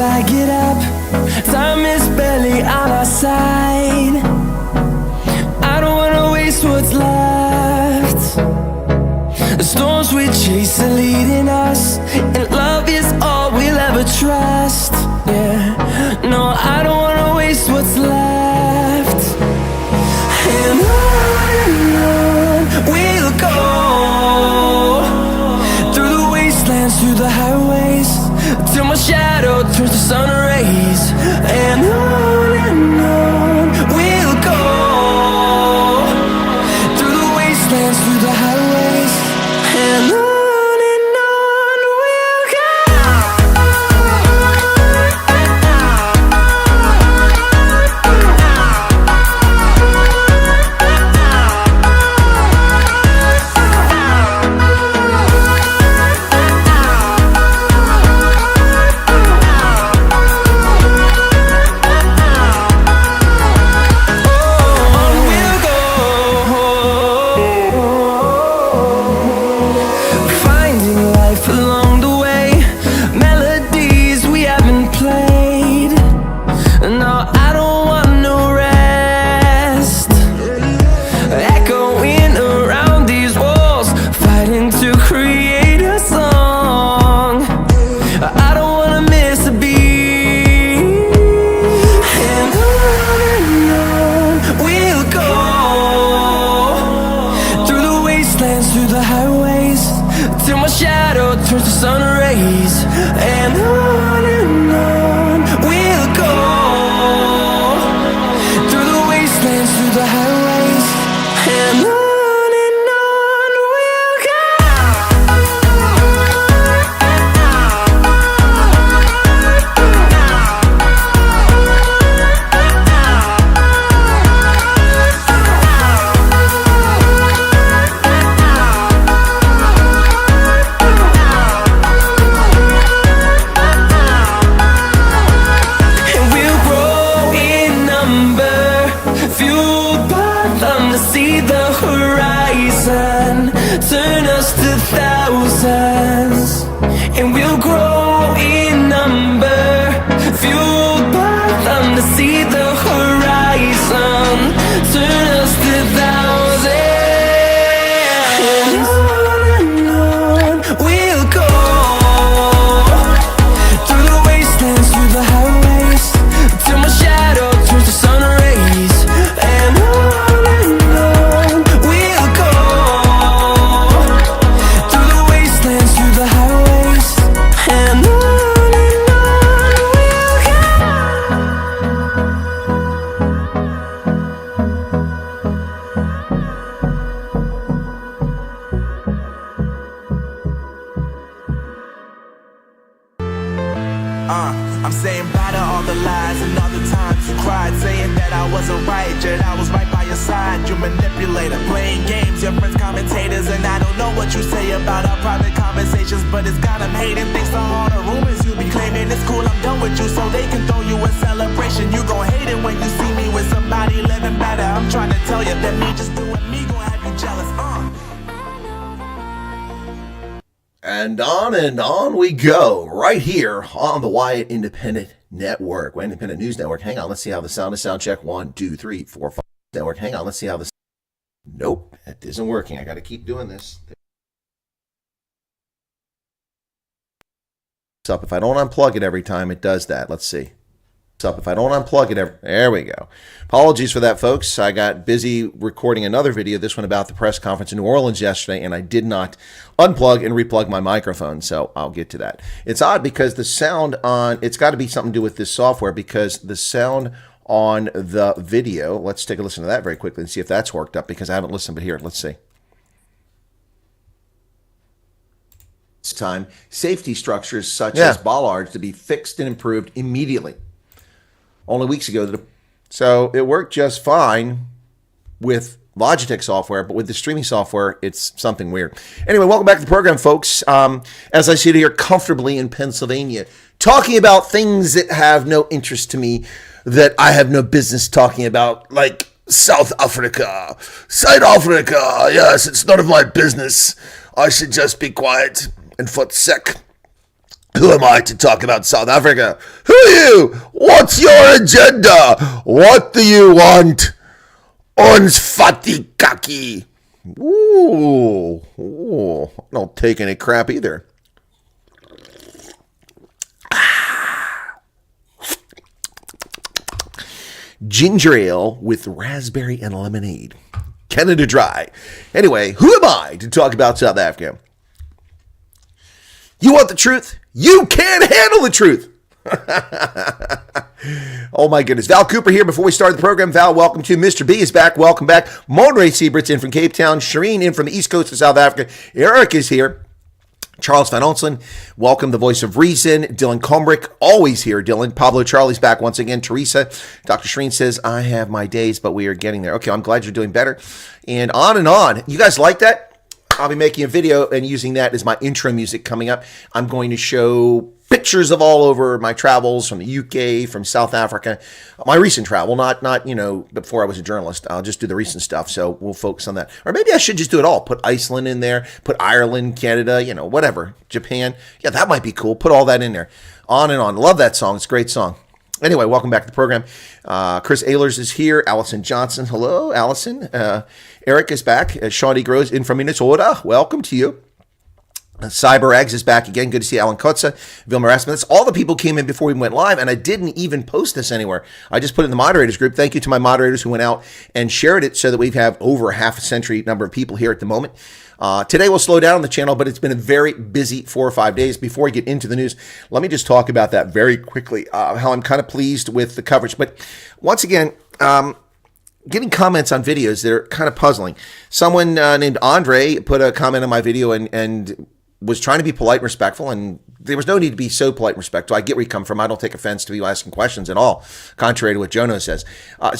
I get up, time is barely on our side. I don't wanna waste what's left. The storms we chase are leading us, and love is all we'll ever trust. Yeah, no, I don't wanna waste what's left. And on we'll go, through the wastelands, through the highways, till my shadow turns to sun rays. And on we'll go, through the wastelands, through the highways, and on we'll go. I'm saying bye to all the lies and all the times you cried, saying that I wasn't right, yet I was right by your side. You manipulator, playing games, your friends commentators, and I don't know what you say about our private conversations, but it's got them hating. Thanks to all the rumors you be claiming, it's cool, I'm done with you, so they can throw you a celebration. You gon' hate it when you see me with somebody living better. I'm trying to tell you that me just doing me gon' have you jealous. And on we go, right here on the Wyatt Independent Network, Wyatt Independent News Network. Hang on, let's see how the sound is. Sound check, 1, 2, 3, 4, 5. Network, hang on, let's see how this. Nope, that isn't working. I got to keep doing this. Up if I don't unplug it every time, it does that. Let's see. Up if I don't unplug it there we go. Apologies for that, folks. I got busy recording another video, this one about the press conference in New Orleans yesterday, and I did not unplug and replug my microphone, so I'll get to that. It's odd because the sound on, it's got to be something to do with this software, because the sound on the video, let's take a listen to that very quickly and see if that's worked up, because I haven't listened, but here, let's see. This time, safety structures such as bollards to be fixed and improved immediately. Only weeks ago. So it worked just fine with Logitech software, but with the streaming software, it's something weird. Anyway, welcome back to the program, folks. As I sit here comfortably in Pennsylvania, talking about things that have no interest to me, that I have no business talking about, like South Africa. South Africa, yes, it's none of my business. I should just be quiet and foot sick. Who am I to talk about South Africa? Who are you? What's your agenda? What do you want? Ons fati kaki. Ooh, I don't take any crap either. Ginger ale with raspberry and lemonade. Canada Dry. Anyway, who am I to talk about South Africa? You want the truth? You can't handle the truth. Oh my goodness. Val Cooper here before we start the program. Val, welcome to Mr. B is back. Welcome back. Monray Siebert's in from Cape Town. Shireen in from the east coast of South Africa. Eric is here. Charles Van Onselen, welcome, the voice of reason. Dylan Combrick, always here, Dylan. Pablo Charlie's back once again. Teresa, Dr. Shreen says, I have my days, but we are getting there. Okay, I'm glad you're doing better. And on and on. You guys like that? I'll be making a video and using that as my intro music coming up. I'm going to show pictures of all over my travels from the UK, from South Africa. My recent travel, not before I was a journalist. I'll just do the recent stuff, so we'll focus on that. Or maybe I should just do it all. Put Iceland in there, put Ireland, Canada, whatever. Japan. Yeah, that might be cool. Put all that in there. On and on. Love that song. It's a great song. Anyway, welcome back to the program. Chris Ehlers is here. Allison Johnson. Hello, Allison. Eric is back. Shawnee Groves in from Minnesota. Welcome to you. Cyber Eggs is back again. Good to see Alan Kotza, Vilma Rasmussen. All the people came in before we went live, and I didn't even post this anywhere. I just put it in the moderators group. Thank you to my moderators who went out and shared it so that we have over a half a century number of people here at the moment. Today we'll slow down on the channel, but it's been a very busy 4 or 5 days. Before we get into the news, let me just talk about that very quickly, how I'm kind of pleased with the coverage. But once again, getting comments on videos that are kind of puzzling. Someone named Andre put a comment on my video and was trying to be polite and respectful, and there was no need to be so polite and respectful. I get where you come from. I don't take offense to you asking questions at all, contrary to what Jono says.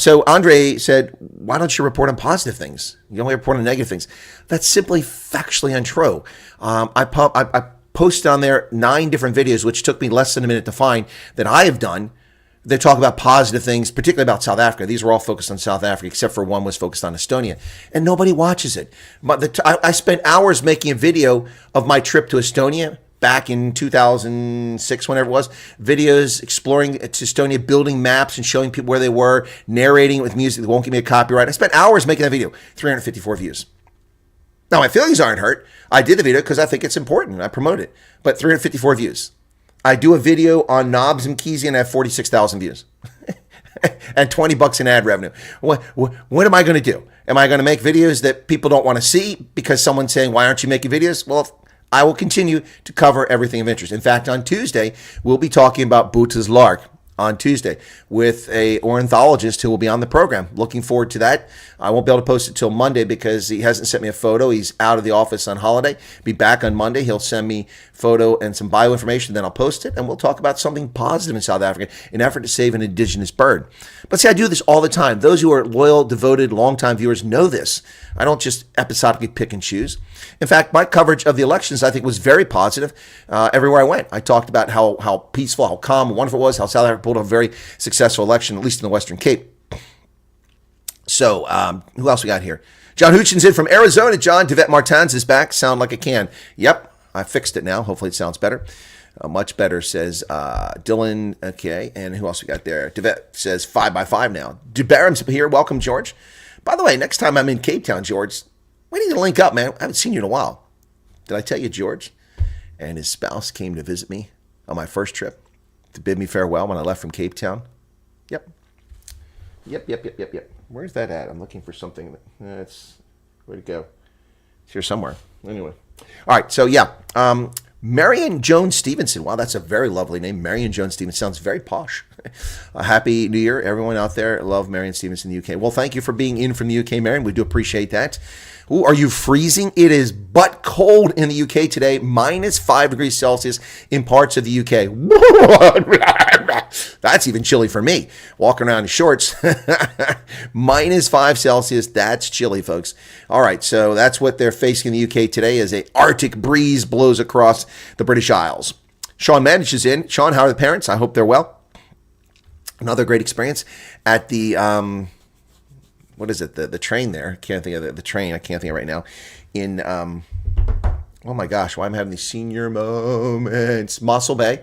So Andre said, why don't you report on positive things? You only report on negative things. That's simply factually untrue. I posted on there 9 different videos, which took me less than a minute to find, that I have done. They talk about positive things, particularly about South Africa. These were all focused on South Africa, except for one was focused on Estonia. And nobody watches it. I spent hours making a video of my trip to Estonia back in 2006, whenever it was. Videos exploring to Estonia, building maps and showing people where they were, narrating it with music that won't give me a copyright. I spent hours making that video, 354 views. Now, my feelings aren't hurt. I did the video because I think it's important. I promote it. But 354 views. I do a video on knobs and keys and I have 46,000 views and $20 in ad revenue. What am I going to do? Am I going to make videos that people don't want to see because someone's saying, why aren't you making videos? Well, I will continue to cover everything of interest. In fact, on Tuesday, we'll be talking about Boetes Lark on Tuesday with a ornithologist who will be on the program. Looking forward to that. I won't be able to post it till Monday because he hasn't sent me a photo. He's out of the office on holiday. Be back on Monday. He'll send me photo and some bio information. Then I'll post it and we'll talk about something positive in South Africa in an effort to save an indigenous bird. But see, I do this all the time. Those who are loyal, devoted, longtime viewers know this. I don't just episodically pick and choose. In fact, my coverage of the elections, I think, was very positive everywhere I went. I talked about how peaceful, how calm, and wonderful it was, how South Africa pulled a very successful election, at least in the Western Cape. So, who else we got here? John Hutchins in from Arizona. John, Devette Martins is back. Sound like a can. Yep, I fixed it now. Hopefully it sounds better. Much better, says Dylan. Okay, and who else we got there? Devette says 5x5 now. DeBarham's here. Welcome, George. By the way, next time I'm in Cape Town, George, we need to link up, man. I haven't seen you in a while. Did I tell you George and his spouse came to visit me on my first trip to bid me farewell when I left from Cape Town? Yep. Where's that at? I'm looking for something. That's where'd it go? It's here somewhere. Anyway. All right. So, yeah. Marion Jones Stevenson. Wow, that's a very lovely name. Marion Jones Stevenson. Sounds very posh. Happy New Year, everyone out there. I love Marion Stevenson in the UK. Well, thank you for being in from the UK, Marion. We do appreciate that. Ooh, are you freezing? It is butt cold in the UK today. Minus 5 degrees Celsius in parts of the UK. That's even chilly for me. Walking around in shorts. Minus 5 Celsius. That's chilly, folks. All right, so that's what they're facing in the UK today as an Arctic breeze blows across the British Isles. Sean Mandich is in. Sean, how are the parents? I hope they're well. Another great experience at the, what is it? The train there. Can't think of the train. I can't think of it right now. In, Oh my gosh, why am I having these senior moments? Mossel Bay,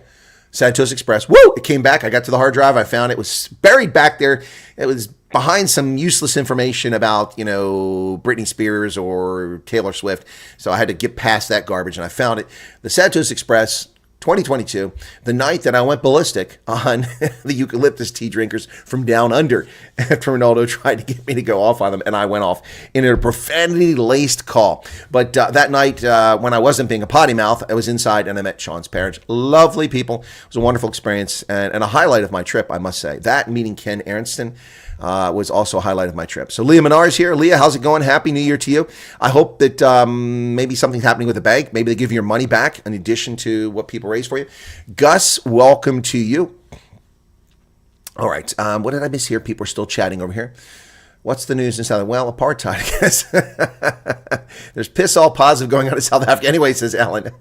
Santos Express. Woo! It came back. I got to the hard drive. I found it was buried back there. It was behind some useless information about, Britney Spears or Taylor Swift. So I had to get past that garbage, and I found it. The Santos Express 2022, the night that I went ballistic on the eucalyptus tea drinkers from down under after Ronaldo tried to get me to go off on them, and I went off in a profanity-laced call. But that night, when I wasn't being a potty mouth, I was inside and I met Sean's parents. Lovely people. It was a wonderful experience and a highlight of my trip, I must say. That meeting Ken Aronston was also a highlight of my trip. So Leah Menard is here. Leah, how's it going? Happy New Year to you. I hope that maybe something's happening with the bank. Maybe they give you your money back in addition to what people raise for you. Gus, welcome to you. All right. What did I miss here? People are still chatting over here. What's the news in South Africa? Well, apartheid, I guess. There's piss all positive going on in South Africa. Anyway, says Alan.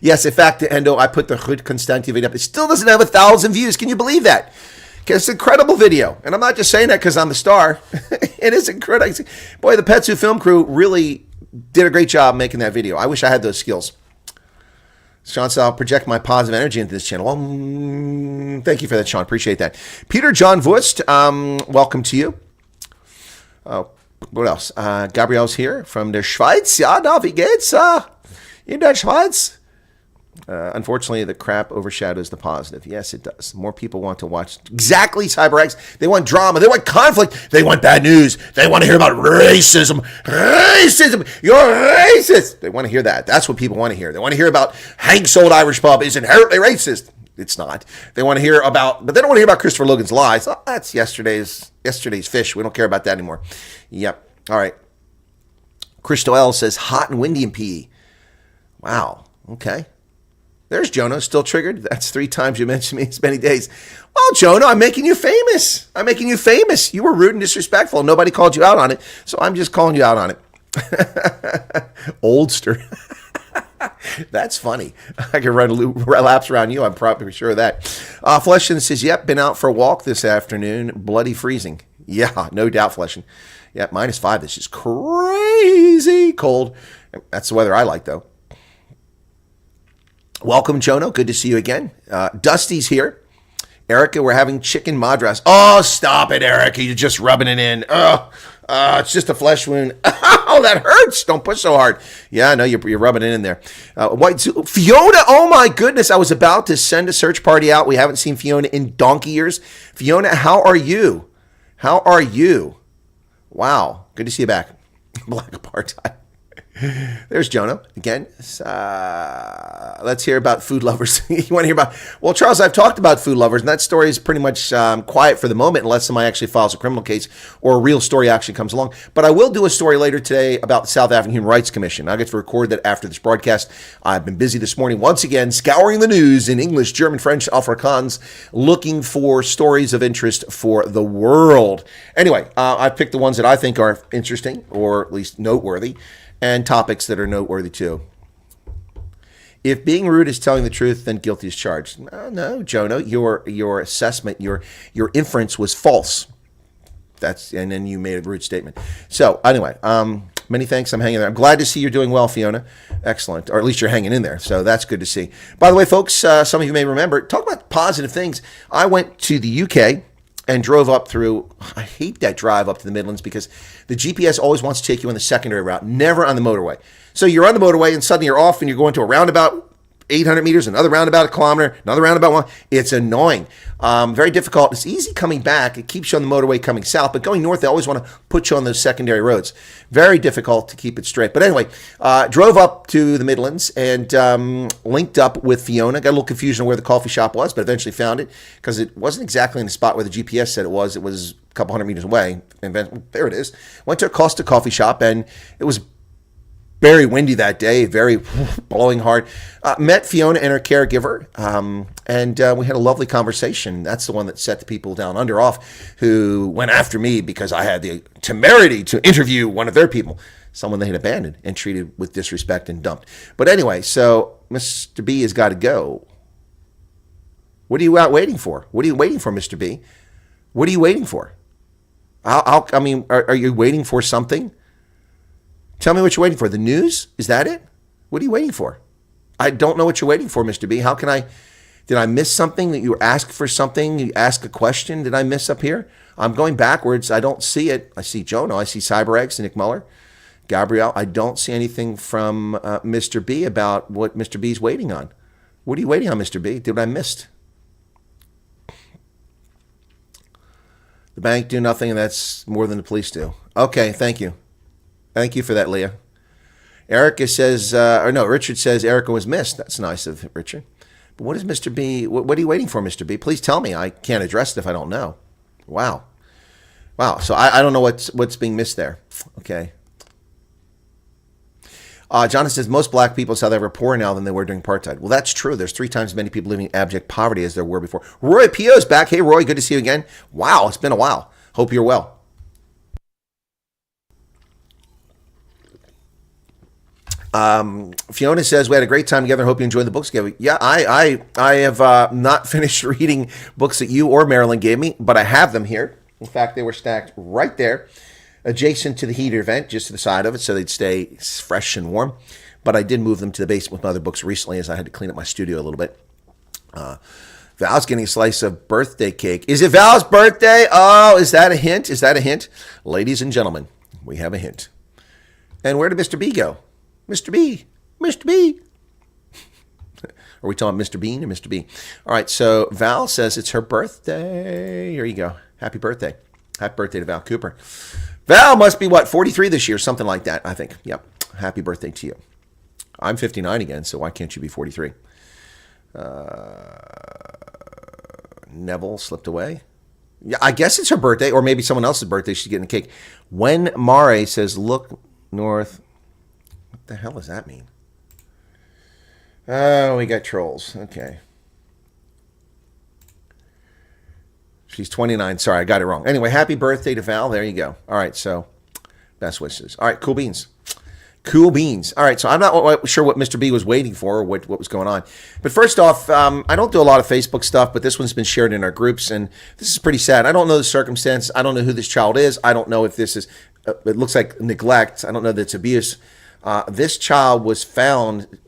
Yes, in fact, Endo, I put the Goed Constantie video up. It still doesn't have 1,000 views. Can you believe that? It's an incredible video. And I'm not just saying that because I'm the star. It is incredible. Boy, the Petsu film crew really did a great job making that video. I wish I had those skills. Sean said, I'll project my positive energy into this channel. Well, thank you for that, Sean. Appreciate that. Peter John Wust, welcome to you. What else? Gabriel's here from der Schweiz. Ja, da, wie geht's? In der Schweiz? Unfortunately, the crap overshadows the positive. Yes, it does. More people want to watch exactly CyberX. They want drama. They want conflict. They want bad news. They want to hear about racism. Racism. You're racist. They want to hear that. That's what people want to hear. They want to hear about Hank's Old Irish Pub is inherently racist. It's not. They want to hear about, but they don't want to hear about Christopher Logan's lies. Oh, that's yesterday's fish. We don't care about that anymore. Yep. All right. Christo L says hot and windy in PE. Wow. Okay. There's Jonah, still triggered. That's 3 times you mentioned me in as many days. Well, Jonah, I'm making you famous. You were rude and disrespectful. Nobody called you out on it, so I'm just calling you out on it. Oldster. That's funny. I can run laps around you. I'm probably sure of that. Fleshin says, yep, been out for a walk this afternoon. Bloody freezing. Yeah, no doubt, Fleshin. Yeah, -5. This is crazy cold. That's the weather I like, though. Welcome, Jono. Good to see you again. Dusty's here. Erica, we're having chicken madras. Oh, stop it, Erica. You're just rubbing it in. It's just a flesh wound. Oh, that hurts. Don't push so hard. Yeah, I know you're rubbing it in there. Fiona, oh my goodness. I was about to send a search party out. We haven't seen Fiona in donkey years. Fiona, how are you? Wow. Good to see you back. Black apartheid. There's Jonah again. Let's hear about food lovers. You want to hear about? Well, Charles, I've talked about food lovers, and that story is pretty much quiet for the moment, unless somebody actually files a criminal case or a real story actually comes along. But I will do a story later today about the South African Human Rights Commission. I'll get to record that after this broadcast. I've been busy this morning once again, scouring the news in English, German, French, Afrikaans, looking for stories of interest for the world. Anyway, I've picked the ones that I think are interesting, or at least noteworthy, and topics that are noteworthy too. If being rude is telling the truth, then guilty is charged. No, Jono, your assessment, your inference was false. And then you made a rude statement. So anyway, many thanks. I'm hanging there. I'm glad to see you're doing well, Fiona. Excellent, or at least you're hanging in there. So that's good to see. By the way, folks, some of you may remember. Talk about positive things. I went to the UK and drove up through, I hate that drive up to the Midlands because the GPS always wants to take you on the secondary route, never on the motorway. So you're on the motorway and suddenly you're off and you're going to a roundabout 800 meters, another roundabout a kilometer, another roundabout 1. It's annoying. Very difficult. It's easy coming back. It keeps you on the motorway coming south, but going north, they always want to put you on those secondary roads. Very difficult to keep it straight. But anyway, drove up to the Midlands and linked up with Fiona. Got a little confusion on where the coffee shop was, but eventually found it because it wasn't exactly in the spot where the GPS said it was. It was a couple hundred meters away. And there it is. Went to a Costa coffee shop, and it was very windy that day, very blowing hard. Met Fiona and her caregiver, and we had a lovely conversation. That's the one that set the people down under off, who went after me because I had the temerity to interview one of their people, someone they had abandoned and treated with disrespect and dumped. But anyway, so Mr. B has got to go. What are you out waiting for? What are you waiting for, Mr. B? What are you waiting for? I mean, are you waiting for something? Tell me what you're waiting for. The news? Is that it? What are you waiting for? I don't know what you're waiting for, Mr. B. How can I? Did I miss something? That you ask for something? You ask a question? Did I miss up here? I'm going backwards. I don't see it. I see Jono. I see CyberX, Nick Muller, Gabrielle. I don't see anything from Mr. B about what Mr. B's waiting on. What are you waiting on, Mr. B? Did I miss? The bank do nothing, and that's more than the police do. Okay, thank you. Thank you for that, Leah. Erica says, Richard says Erica was missed. That's nice of Richard. But what is Mr. B? What are you waiting for, Mr. B? Please tell me. I can't address it if I don't know. Wow. So I don't know what's being missed there. Okay. Jonathan says most black people in South Africa are poorer now than they were during apartheid. Well, that's true. There's 3 times as many people living in abject poverty as there were before. Roy Pio's back. Hey, Roy, good to see you again. Wow, it's been a while. Hope you're well. Fiona says we had a great time together. Hope you enjoyed the books together. Yeah, I have not finished reading books that you or Marilyn gave me, but I have them here. In fact, they were stacked right there, adjacent to the heater vent, just to the side of it, so they'd stay fresh and warm. But I did move them to the basement with my other books recently, as I had to clean up my studio a little bit. Val's getting a slice of birthday cake. Is it Val's birthday? Oh, is that a hint? Is that a hint? Ladies and gentlemen, we have a hint. And where did Mr. B go? Mr. B. Mr. B. Are we talking Mr. Bean or Mr. B? All right, so Val says it's her birthday. Here you go. Happy birthday. Happy birthday to Val Cooper. Val must be, 43 this year? Something like that, I think. Yep. Happy birthday to you. I'm 59 again, so why can't you be 43? Neville slipped away. Yeah, I guess it's her birthday, or maybe someone else's birthday. She's getting a cake. When Mare says, look north. What the hell does that mean? Oh, we got trolls. Okay. She's 29. Sorry, I got it wrong. Anyway, happy birthday to Val. There you go. All right, so best wishes. All right, cool beans. Cool beans. All right, so I'm not sure what Mr. B was waiting for or what was going on. But first off, I don't do a lot of Facebook stuff, but this one's been shared in our groups, and this is pretty sad. I don't know the circumstance. I don't know who this child is. I don't know if this is, it looks like neglect. I don't know that it's abuse. This child was found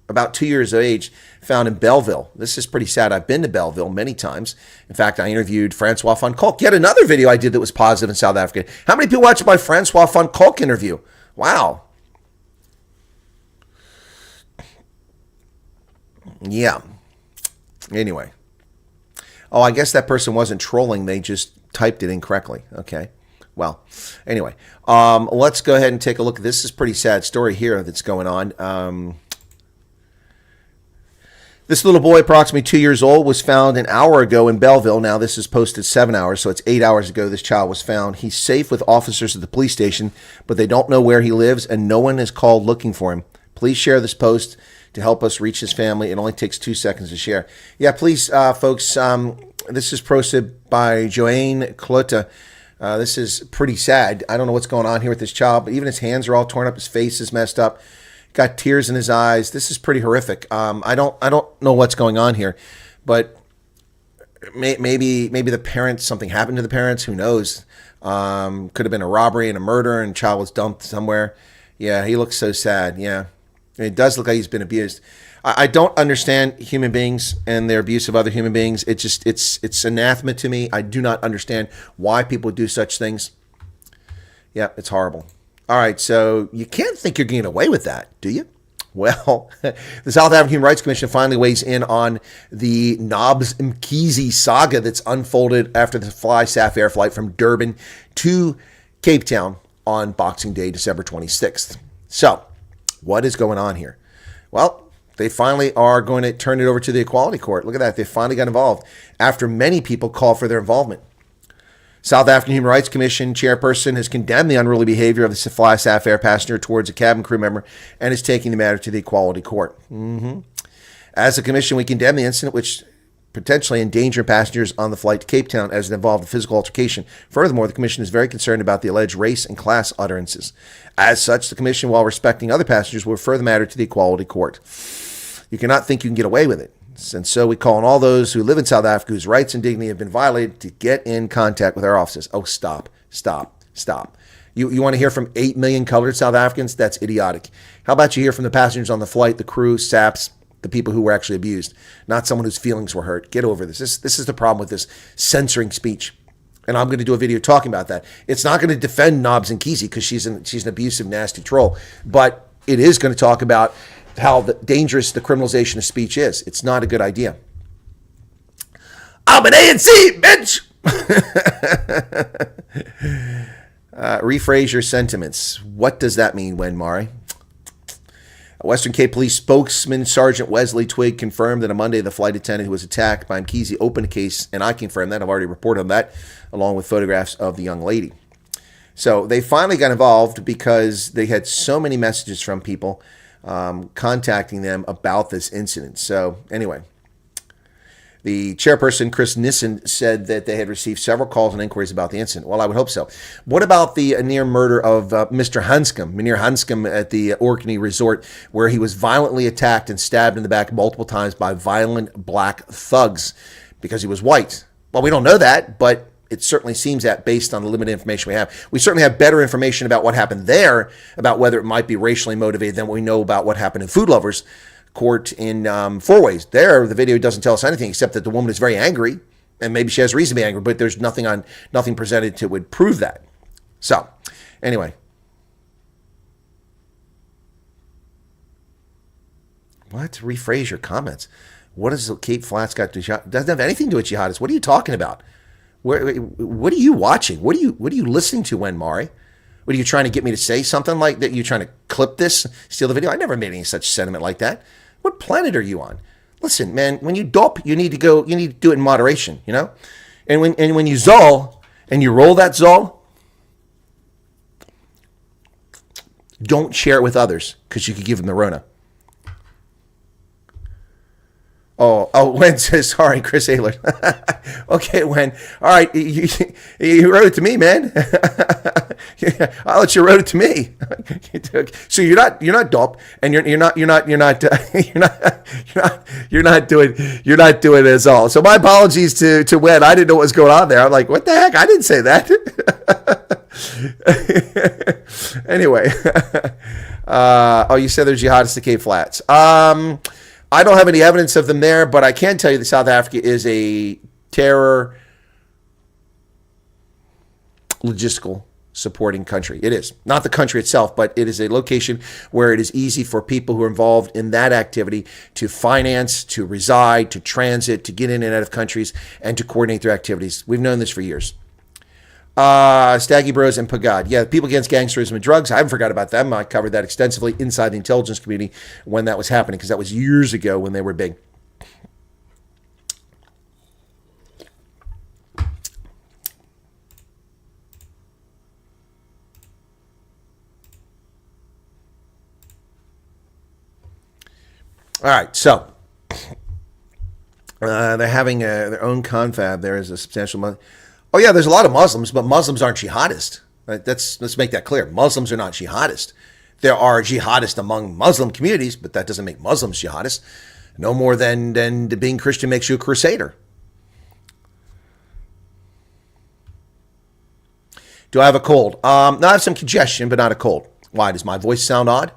about 2 years of age, found in Belleville. This is pretty sad. I've been to Belleville many times. In fact, I interviewed Francois van Kolk. Yet another video I did that was positive in South Africa. How many people watched my Francois van Kolk interview? Wow. Yeah. Anyway. Oh, I guess that person wasn't trolling. They just typed it incorrectly. Okay. Well, anyway, let's go ahead and take a look. This is a pretty sad story here that's going on. This little boy, approximately 2 years old, was found an hour ago in Belleville. Now, this is posted 7 hours, so it's 8 hours ago this child was found. He's safe with officers at the police station, but they don't know where he lives, and no one has called looking for him. Please share this post to help us reach his family. It only takes 2 seconds to share. Yeah, please, folks, this is posted by Joanne Clota. This is pretty sad. I don't know what's going on here with this child, but even his hands are all torn up. His face is messed up. Got tears in his eyes. This is pretty horrific. I don't know what's going on here, but maybe the parents, something happened to the parents. Who knows? Could have been a robbery and a murder, and child was dumped somewhere. Yeah, he looks so sad. Yeah, it does look like he's been abused. I don't understand human beings and their abuse of other human beings. It's anathema to me. I do not understand why people do such things. Yeah, it's horrible. All right, so you can't think you're getting away with that, do you? Well, the South African Human Rights Commission finally weighs in on the Nobs Mkhize saga that's unfolded after the Fly Safair flight from Durban to Cape Town on Boxing Day, December 26th. So, what is going on here? Well, they finally are going to turn it over to the Equality Court. Look at that. They finally got involved after many people called for their involvement. South African Human Rights Commission chairperson has condemned the unruly behavior of the Fly Safair passenger towards a cabin crew member and is taking the matter to the Equality Court. As a commission, we condemn the incident, which potentially endangered passengers on the flight to Cape Town as it involved a physical altercation. Furthermore, the commission is very concerned about the alleged race and class utterances. As such, the commission, while respecting other passengers, will refer the matter to the Equality Court. You cannot think you can get away with it. And so we call on all those who live in South Africa whose rights and dignity have been violated to get in contact with our offices. Oh, stop. You want to hear from 8 million colored South Africans? That's idiotic. How about you hear from the passengers on the flight, the crew, SAPs, the people who were actually abused, not someone whose feelings were hurt? Get over this. This is the problem with this censoring speech. And I'm going to do a video talking about that. It's not going to defend Nobbs and Kesey because she's an abusive, nasty troll. But it is going to talk about how dangerous the criminalization of speech is. It's not a good idea. I'm an ANC, bitch! Rephrase your sentiments. What does that mean, Wen Mari? Western Cape Police spokesman Sergeant Wesley Twigg confirmed that on Monday the flight attendant who was attacked by Mkhize opened a case, and I confirmed that. I've already reported on that, along with photographs of the young lady. So they finally got involved because they had so many messages from people contacting them about this incident. So anyway, the chairperson, Chris Nissen, said that they had received several calls and inquiries about the incident. Well, I would hope so. What about the near murder of Mr. Hanscom, Meneer Hanscom, at the Orkney Resort, where he was violently attacked and stabbed in the back multiple times by violent black thugs because he was white? Well, we don't know that, but it certainly seems that based on the limited information we have. We certainly have better information about what happened there, about whether it might be racially motivated, than what we know about what happened in Food Lovers Court in Four Ways. There, the video doesn't tell us anything except that the woman is very angry, and maybe she has reason to be angry, but there's nothing presented to would prove that. So, anyway. What? Rephrase your comments. What does Cape Flats got to jihad? Doesn't have anything to do with jihadists. What are you talking about? What are you watching? What are you listening to, Wen Mari? What are you trying to get me to say something like that? You trying to clip this, steal the video? I never made any such sentiment like that. What planet are you on? Listen, man, when you dope, you need to do it in moderation, you know? And when you zol and you roll that zol, don't share it with others because you could give them the Rona. Oh, Wen says, sorry, Chris Ayler. Okay, Wen. All right, you wrote it to me, man. I'll let you wrote it to me. So you're not dope, and you're not doing it as all. So my apologies to Wen. I didn't know what was going on there. I'm like, what the heck? I didn't say that. Anyway, you said there's jihadists at Cape Flats. I don't have any evidence of them there, but I can tell you that South Africa is a terror logistical supporting country. It is. Not the country itself, but it is a location where it is easy for people who are involved in that activity to finance, to reside, to transit, to get in and out of countries, and to coordinate their activities. We've known this for years. Staggy Bros and Pagad. Yeah, people against gangsterism and drugs. I haven't forgot about them. I covered that extensively inside the intelligence community when that was happening, because that was years ago when they were big. All right, so they're having their own confab. There is a substantial money. Oh, yeah, there's a lot of Muslims, but Muslims aren't jihadists. Right? Let's make that clear. Muslims are not jihadists. There are jihadists among Muslim communities, but that doesn't make Muslims jihadists. No more than being Christian makes you a crusader. Do I have a cold? No, I have some congestion, but not a cold. Why? Does my voice sound odd?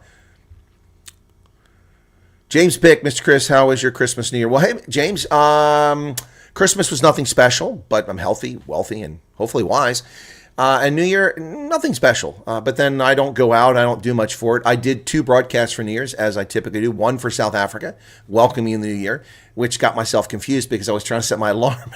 James Pick, Mr. Chris, how was your Christmas, New Year? Well, hey, James, Christmas was nothing special, but I'm healthy, wealthy, and hopefully wise. And New Year, nothing special. But then I don't go out. I don't do much for it. I did 2 broadcasts for New Year's, as I typically do. One for South Africa, welcoming the New Year, which got myself confused because I was trying to set my alarm.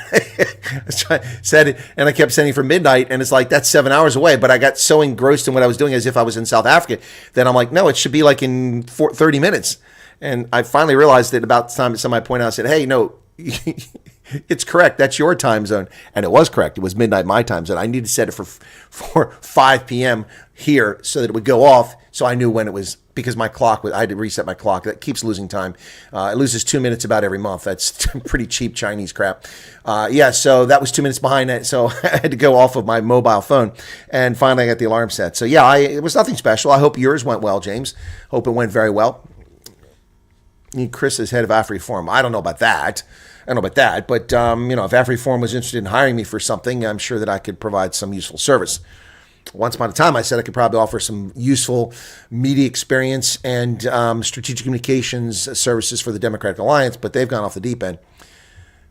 Set it, and I kept setting for midnight, and it's like, that's 7 hours away. But I got so engrossed in what I was doing as if I was in South Africa that I'm like, no, it should be like in 30 minutes. And I finally realized that about the time that somebody pointed out, I said, hey, no, it's correct. That's your time zone. And it was correct. It was midnight my time zone. I needed to set it for 5 p.m. here so that it would go off. So I knew when it was, because my clock, I had to reset my clock. That keeps losing time. It loses 2 minutes about every month. That's pretty cheap Chinese crap. So that was 2 minutes behind that. So I had to go off of my mobile phone. And finally I got the alarm set. So yeah, it was nothing special. I hope yours went well, James. Hope it went very well. Chris is head of AfriForum. I don't know about that. But if AfriForum was interested in hiring me for something, I'm sure that I could provide some useful service. once upon a time, I said I could probably offer some useful media experience and strategic communications services for the Democratic Alliance, but they've gone off the deep end.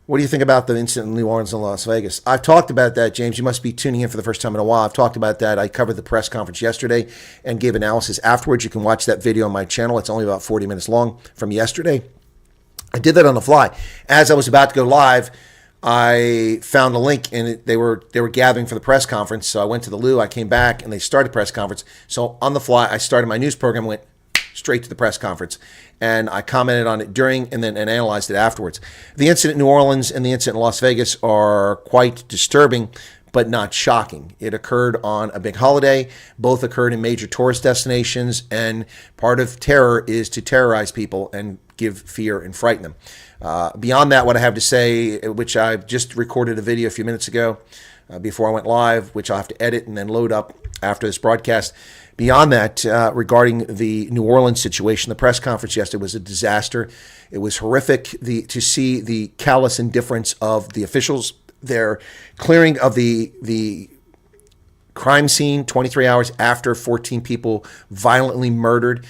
What do you think about the incident in New Orleans and Las Vegas? I've talked about that, James. You must be tuning in for the first time in a while. I've talked about that. I covered the press conference yesterday and gave analysis afterwards. You can watch that video on my channel. It's only about 40 minutes long from yesterday. I did that on the fly. As I was about to go live, I found a link, and they were gathering for the press conference. So I went to the loo. I came back, and they started the press conference. So on the fly, I started my news program, went straight to the press conference, and I commented on it during and analyzed it afterwards. The incident in New Orleans and the incident in Las Vegas are quite disturbing, but not shocking. It occurred on a big holiday. Both occurred in major tourist destinations, and part of terror is to terrorize people and give fear and frighten them. Beyond that, what I have to say, which I just recorded a video a few minutes ago before I went live, which I'll have to edit and then load up after this broadcast. Beyond that, regarding the New Orleans situation, the press conference yesterday was a disaster. It was horrific to see the callous indifference of the officials. Their clearing of the crime scene 23 hours after 14 people violently murdered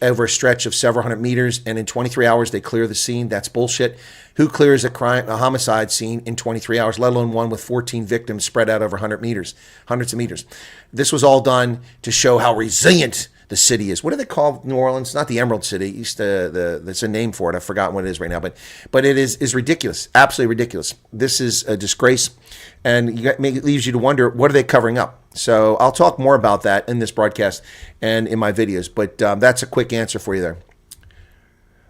over a stretch of several hundred meters, and in 23 hours they clear the scene. That's bullshit. Who clears a homicide scene in 23 hours, let alone one with 14 victims spread out over hundreds of meters? This was all done to show how resilient the city is. What do they call New Orleans? Not the Emerald City. There's a name for it. I've forgotten what it is right now, but it is ridiculous, absolutely ridiculous. This is a disgrace, and it leaves you to wonder, what are they covering up? So I'll talk more about that in this broadcast and in my videos, but that's a quick answer for you there.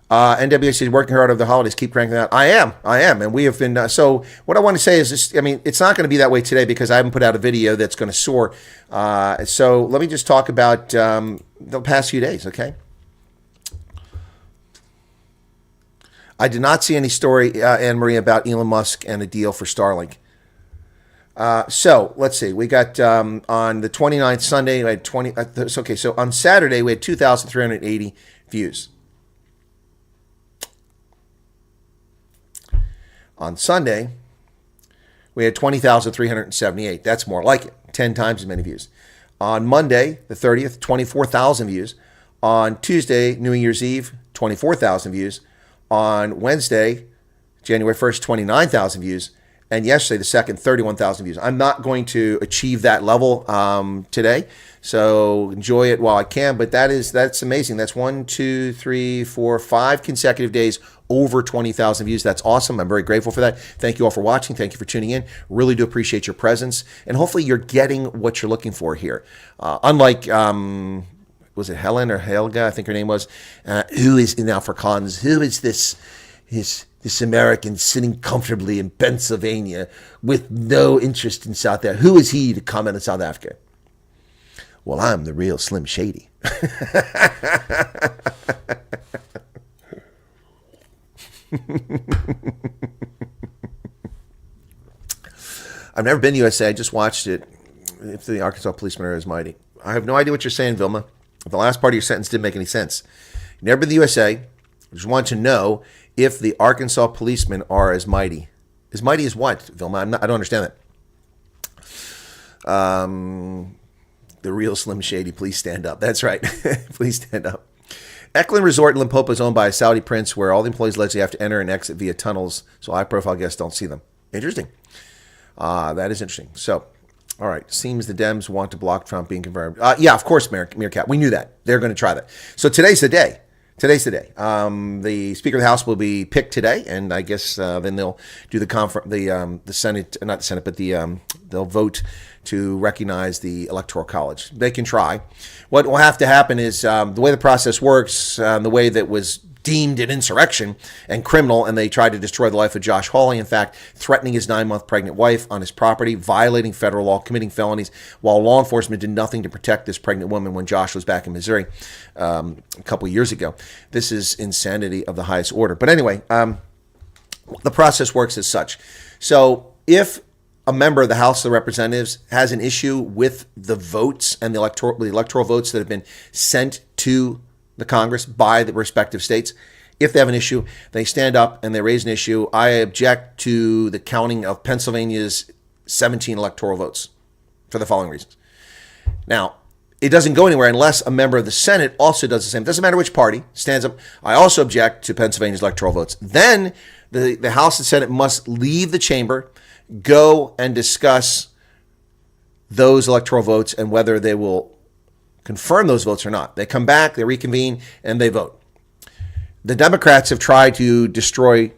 NWC is working hard over the holidays. Keep cranking out. I am, and we have been. So what I want to say is this. I mean, it's not going to be that way today because I haven't put out a video that's going to soar. So let me just talk about the past few days, okay? I did not see any story, Anne-Marie, about Elon Musk and a deal for Starlink. So let's see. We got on the 29th Sunday, we had 20. Okay, so on Saturday we had 2,380 views. On Sunday, we had 20,378. That's more like it, 10 times as many views. On Monday, the 30th, 24,000 views. On Tuesday, New Year's Eve, 24,000 views. On Wednesday, January 1st, 29,000 views. And yesterday, the 2nd, 31,000 views. I'm not going to achieve that level today, so enjoy it while I can. But that's amazing. That's 1, 2, 3, 4, 5 consecutive days over 20,000 views. That's awesome. I'm very grateful for that. Thank you all for watching. Thank you for tuning in. Really do appreciate your presence, and hopefully you're getting what you're looking for here. Unlike was it Helen or Helga? I think her name was. Who is in Afrikaans? Who is this? This American sitting comfortably in Pennsylvania with no interest in South Africa. Who is he to comment on South Africa? Well, I'm the real Slim Shady. I've never been to USA. I just watched it. If the Arkansas policemen are as mighty. I have no idea what you're saying, Vilma. The last part of your sentence didn't make any sense. You've never been to the USA. I just want to know if the Arkansas policemen are as mighty. As mighty as what, Vilma? I don't understand that. The real Slim Shady, please stand up. That's right. Please stand up. Nicklin Resort in Limpopo is owned by a Saudi prince where all the employees allegedly have to enter and exit via tunnels, so high-profile guests don't see them. Interesting. That is interesting. So, all right. Seems the Dems want to block Trump being confirmed. Yeah, of course, Meerkat. We knew that. They're going to try that. So today's the day. Today's the day. The Speaker of the House will be picked today, and I guess then they'll do the Senate, not the Senate, but they'll vote to recognize the Electoral College. They can try. What will have to happen is the way the process works, the way that was deemed an insurrection and criminal, and they tried to destroy the life of Josh Hawley, in fact, threatening his 9-month pregnant wife on his property, violating federal law, committing felonies, while law enforcement did nothing to protect this pregnant woman when Josh was back in Missouri a couple of years ago. This is insanity of the highest order. But anyway, the process works as such. So if a member of the House of Representatives has an issue with the votes and the electoral votes that have been sent to the Congress by the respective states, if they have an issue, they stand up and they raise an issue. I object to the counting of Pennsylvania's 17 electoral votes for the following reasons. Now, it doesn't go anywhere unless a member of the Senate also does the same. It doesn't matter which party stands up. I also object to Pennsylvania's electoral votes. Then the House and Senate must leave the chamber, go and discuss those electoral votes and whether they will confirm those votes or not. They come back, they reconvene, and they vote. The Democrats have tried to destroy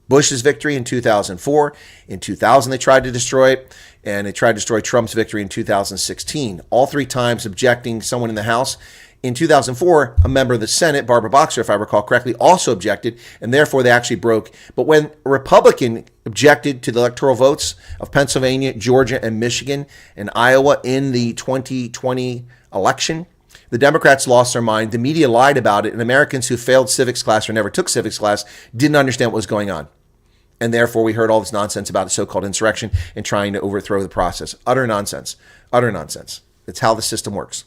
Bush's victory in 2004. In 2000, they tried to destroy it, and they tried to destroy Trump's victory in 2016. All three times objecting someone in the House. In 2004, a member of the Senate, Barbara Boxer, if I recall correctly, also objected, and therefore they actually broke. But when a Republican objected to the electoral votes of Pennsylvania, Georgia, and Michigan, and Iowa in the 2020 election, the Democrats lost their mind. The media lied about it, and Americans who failed civics class or never took civics class didn't understand what was going on. And therefore, we heard all this nonsense about the so-called insurrection and trying to overthrow the process. Utter nonsense. Utter nonsense. It's how the system works.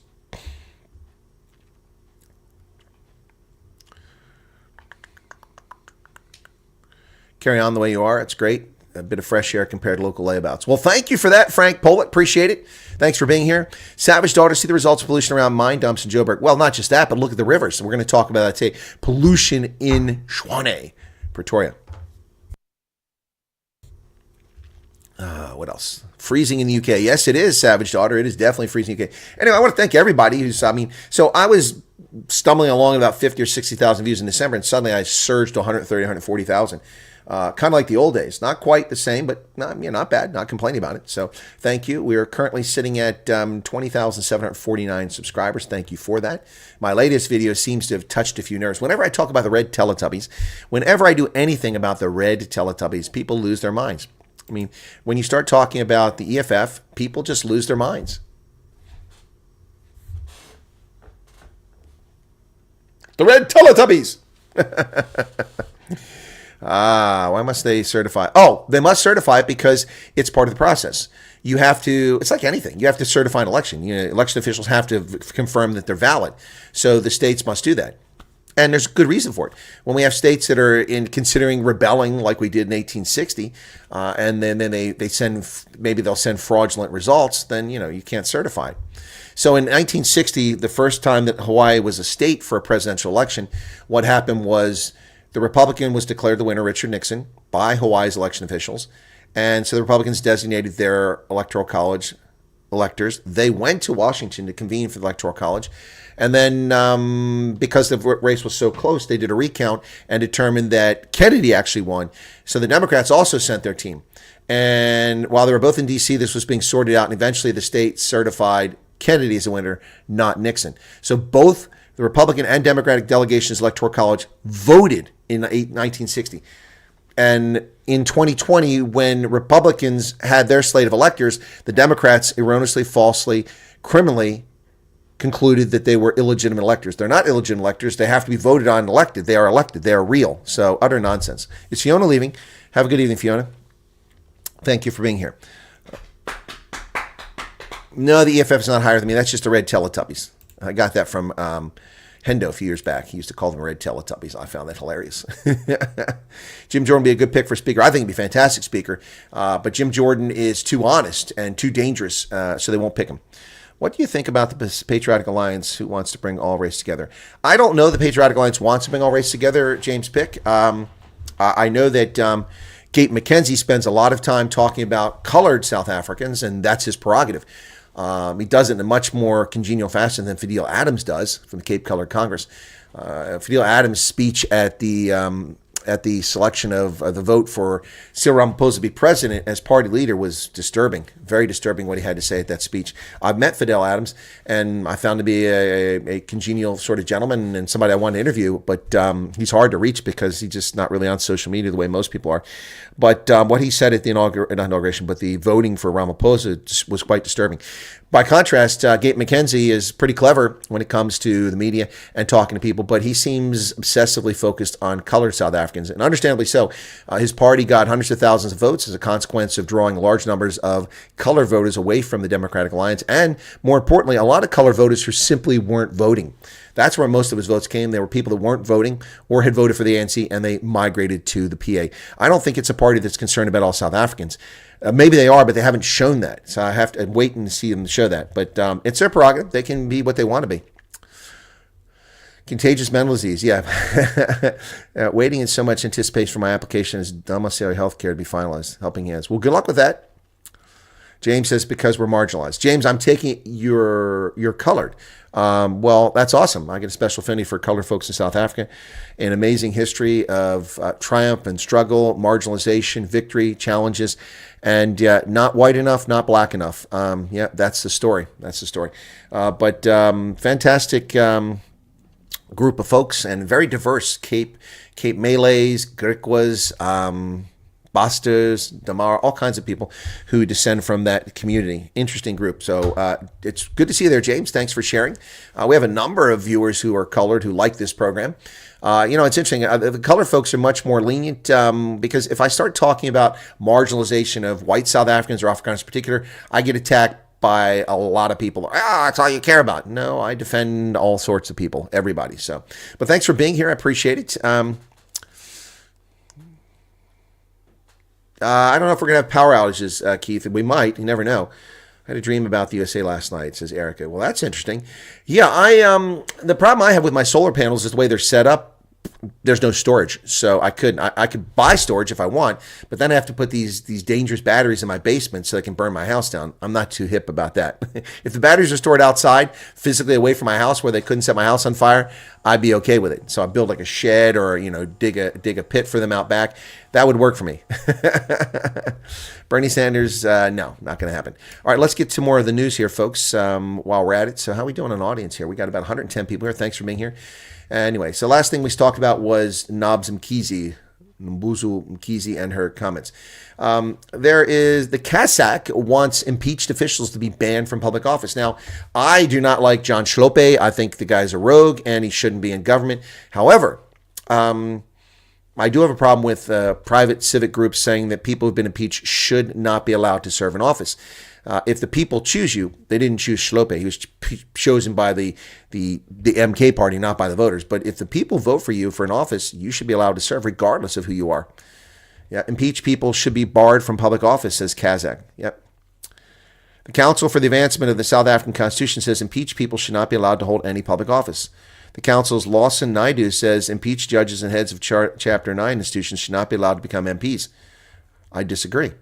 Carry on the way you are. It's great. A bit of fresh air compared to local layabouts. Well, thank you for that, Frank Pollitt. Appreciate it. Thanks for being here. Savage Daughter, see the results of pollution around mine dumps in Joburg. Well, not just that, but look at the rivers. We're going to talk about that today. Pollution in Schwane, Pretoria. What else? Freezing in the UK. Yes, it is, Savage Daughter. It is definitely freezing in the UK. Anyway, I want to thank everybody who's, so I was stumbling along about 50 or 60,000 views in December, and suddenly I surged to 130, 140,000. Kind of like the old days. Not quite the same, but not bad. Not complaining about it. So thank you. We are currently sitting at 20,749 subscribers. Thank you for that. My latest video seems to have touched a few nerves. Whenever I talk about the red Teletubbies, whenever I do anything about the red Teletubbies, people lose their minds. I mean, when you start talking about the EFF, people just lose their minds. The red Teletubbies! Why must they certify? Oh, they must certify it because it's part of the process. You have to, it's like anything. You have to certify an election. Election officials have to confirm that they're valid. So the states must do that. And there's good reason for it. When we have states that are considering rebelling like we did in 1860, and then they send, maybe they'll send fraudulent results, then, you can't certify it. So in 1960, the first time that Hawaii was a state for a presidential election, what happened was the Republican was declared the winner, Richard Nixon, by Hawaii's election officials. And so the Republicans designated their electoral college electors. They went to Washington to convene for the electoral college. And then because the race was so close, they did a recount and determined that Kennedy actually won. So the Democrats also sent their team. And while they were both in D.C., this was being sorted out. And eventually the state certified Kennedy as a winner, not Nixon. So both the Republican and Democratic delegations electoral college voted in 1960. And in 2020, when Republicans had their slate of electors, the Democrats erroneously, falsely, criminally concluded that they were illegitimate electors. They're not illegitimate electors. They have to be voted on and elected. They are elected. They are real. So utter nonsense. It's Fiona leaving. Have a good evening, Fiona. Thank you for being here. No, the EFF is not higher than me. That's just the red Teletubbies. I got that from Hendo a few years back. He used to call them red Teletubbies. I found that hilarious. Jim Jordan would be a good pick for speaker. I think he'd be a fantastic speaker. But Jim Jordan is too honest and too dangerous, so they won't pick him. What do you think about the Patriotic Alliance who wants to bring all race together? I don't know the Patriotic Alliance wants to bring all race together, James Pick. I know that Gabe McKenzie spends a lot of time talking about colored South Africans, and that's his prerogative. He does it in a much more congenial fashion than Fidel Adams does from the Cape Colored Congress. Fidel Adams' speech at the selection of the vote for Cyril Ramaphosa to be president as party leader was disturbing, very disturbing what he had to say at that speech. I've met Fidel Adams, and I found to be a congenial sort of gentleman and somebody I wanted to interview, but he's hard to reach because he's just not really on social media the way most people are. But what he said at the inauguration, but the voting for Ramaphosa was quite disturbing. By contrast, Gabe McKenzie is pretty clever when it comes to the media and talking to people, but he seems obsessively focused on colored South Africans. Africans, and understandably so. His party got hundreds of thousands of votes as a consequence of drawing large numbers of color voters away from the Democratic Alliance, and more importantly, a lot of color voters who simply weren't voting. That's where most of his votes came. There were people that weren't voting or had voted for the ANC, and they migrated to the PA. I don't think it's a party that's concerned about all South Africans. Maybe they are, but they haven't shown that. So I have to wait and see them to show that. But it's their prerogative. They can be what they want to be. Contagious mental disease, yeah. Waiting in so much anticipation for my application as domiciliary health care to be finalized. Helping hands. Well, good luck with that. James says, because we're marginalized. James, I'm taking you're colored. Well, that's awesome. I get a special affinity for colored folks in South Africa. An amazing history of triumph and struggle, marginalization, victory, challenges, and not white enough, not black enough. Yeah, that's the story. That's the story. But fantastic group of folks, and very diverse. Cape Malays, Griquas, Bastas, Damar, all kinds of people who descend from that community. Interesting group. So it's good to see you there, James. Thanks for sharing. We have a number of viewers who are colored who like this program. It's interesting. The colored folks are much more lenient because if I start talking about marginalization of white South Africans or Afrikaners in particular, I get attacked by a lot of people. That's all you care about. No, I defend all sorts of people, everybody. So, but thanks for being here. I appreciate it. I don't know if we're going to have power outages, Keith. We might. You never know. I had a dream about the USA last night, says Erica. Well, that's interesting. Yeah, the problem I have with my solar panels is the way they're set up. There's no storage, so I could buy storage if I want, but then I have to put these dangerous batteries in my basement so they can burn my house down. I'm not too hip about that. If the batteries are stored outside, physically away from my house where they couldn't set my house on fire, I'd be okay with it. So I build like a shed or dig a pit for them out back. That would work for me. Bernie Sanders, no, not going to happen. All right, let's get to more of the news here, folks, while we're at it. So how are we doing on audience here? We got about 110 people here. Thanks for being here. Anyway, so last thing we talked about was Mbuzu Mkhize and her comments. There is the Kazakh wants impeached officials to be banned from public office. Now, I do not like John Schlope. I think the guy's a rogue and he shouldn't be in government. However, I do have a problem with private civic groups saying that people who've been impeached should not be allowed to serve in office. If the people choose you, they didn't choose Schlope. He was chosen by the MK party, not by the voters. But if the people vote for you for an office, you should be allowed to serve regardless of who you are. Yeah, impeached people should be barred from public office, says Kazakh. Yep. The Council for the Advancement of the South African Constitution says impeached people should not be allowed to hold any public office. The Council's Lawson Naidu says impeached judges and heads of Chapter 9 institutions should not be allowed to become MPs. I disagree.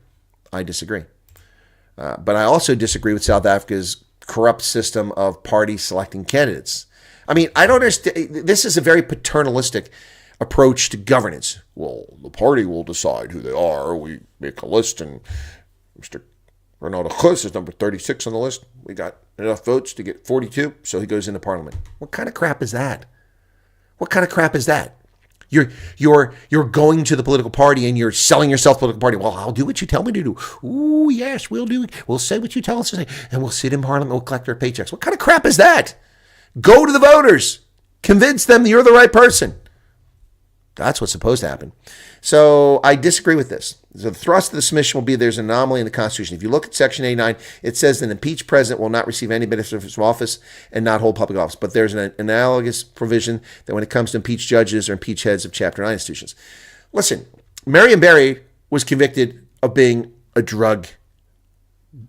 But I also disagree with South Africa's corrupt system of party selecting candidates. I mean, I don't understand. This is a very paternalistic approach to governance. Well, the party will decide who they are. We make a list, and Mr. Ronaldo Khus is number 36 on the list. We got enough votes to get 42, so he goes into parliament. What kind of crap is that? You're going to the political party and you're selling yourself to the political party. Well, I'll do what you tell me to do. Ooh, yes, we'll do it. We'll say what you tell us to say, and we'll sit in parliament. We'll collect our paychecks. What kind of crap is that? Go to the voters. Convince them that you're the right person. That's what's supposed to happen. So I disagree with this. So the thrust of the submission will be there's an anomaly in the Constitution. If you look at Section 89, it says that an impeached president will not receive any benefits from office and not hold public office. But there's an analogous provision that when it comes to impeached judges or impeached heads of Chapter 9 institutions. Listen, Marion Barry was convicted of being a drug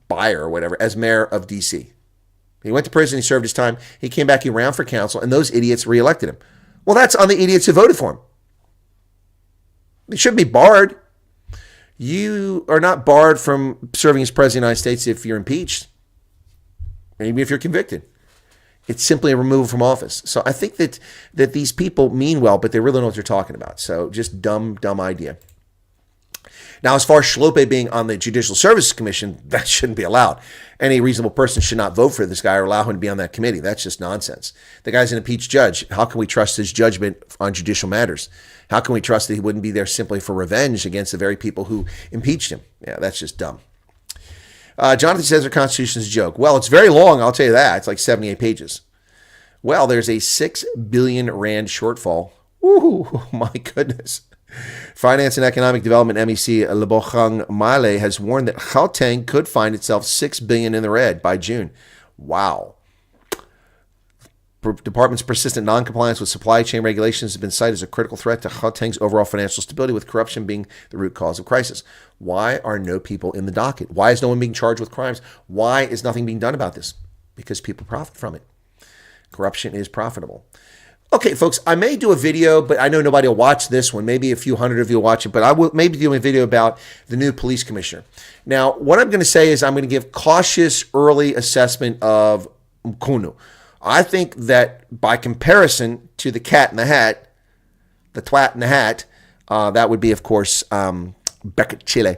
buyer or whatever as mayor of D.C. He went to prison, he served his time, he came back, he ran for council, and those idiots reelected him. Well, that's on the idiots who voted for him. They shouldn't be barred. You are not barred from serving as president of the United States if you're impeached, maybe if you're convicted. It's simply a removal from office. So I think that these people mean well, but they really don't know what they're talking about. So just dumb idea. Now, as far as Schlope being on the Judicial Services Commission, that shouldn't be allowed. Any reasonable person should not vote for this guy or allow him to be on that committee. That's just nonsense. The guy's an impeached judge. How can we trust his judgment on judicial matters? How can we trust that he wouldn't be there simply for revenge against the very people who impeached him? Yeah, that's just dumb. Jonathan says our Constitution is a joke. Well, it's very long, I'll tell you that. It's like 78 pages. Well, there's a 6 billion rand shortfall. Ooh, my goodness. Finance and Economic Development MEC Lebohang Male has warned that Gauteng could find itself $6 billion in the red by June. Wow. Department's persistent non-compliance with supply chain regulations has been cited as a critical threat to Gauteng's overall financial stability, with corruption being the root cause of crisis. Why are no people in the docket? Why is no one being charged with crimes? Why is nothing being done about this? Because people profit from it. Corruption is profitable. Okay, folks, I may do a video, but I know nobody will watch this one. Maybe a few hundred of you will watch it, but I will maybe do a video about the new police commissioner. Now, what I'm going to say is I'm going to give cautious early assessment of Mkhunu. I think that by comparison to the cat in the hat, the twat in the hat, that would be, of course, Beckett Chile.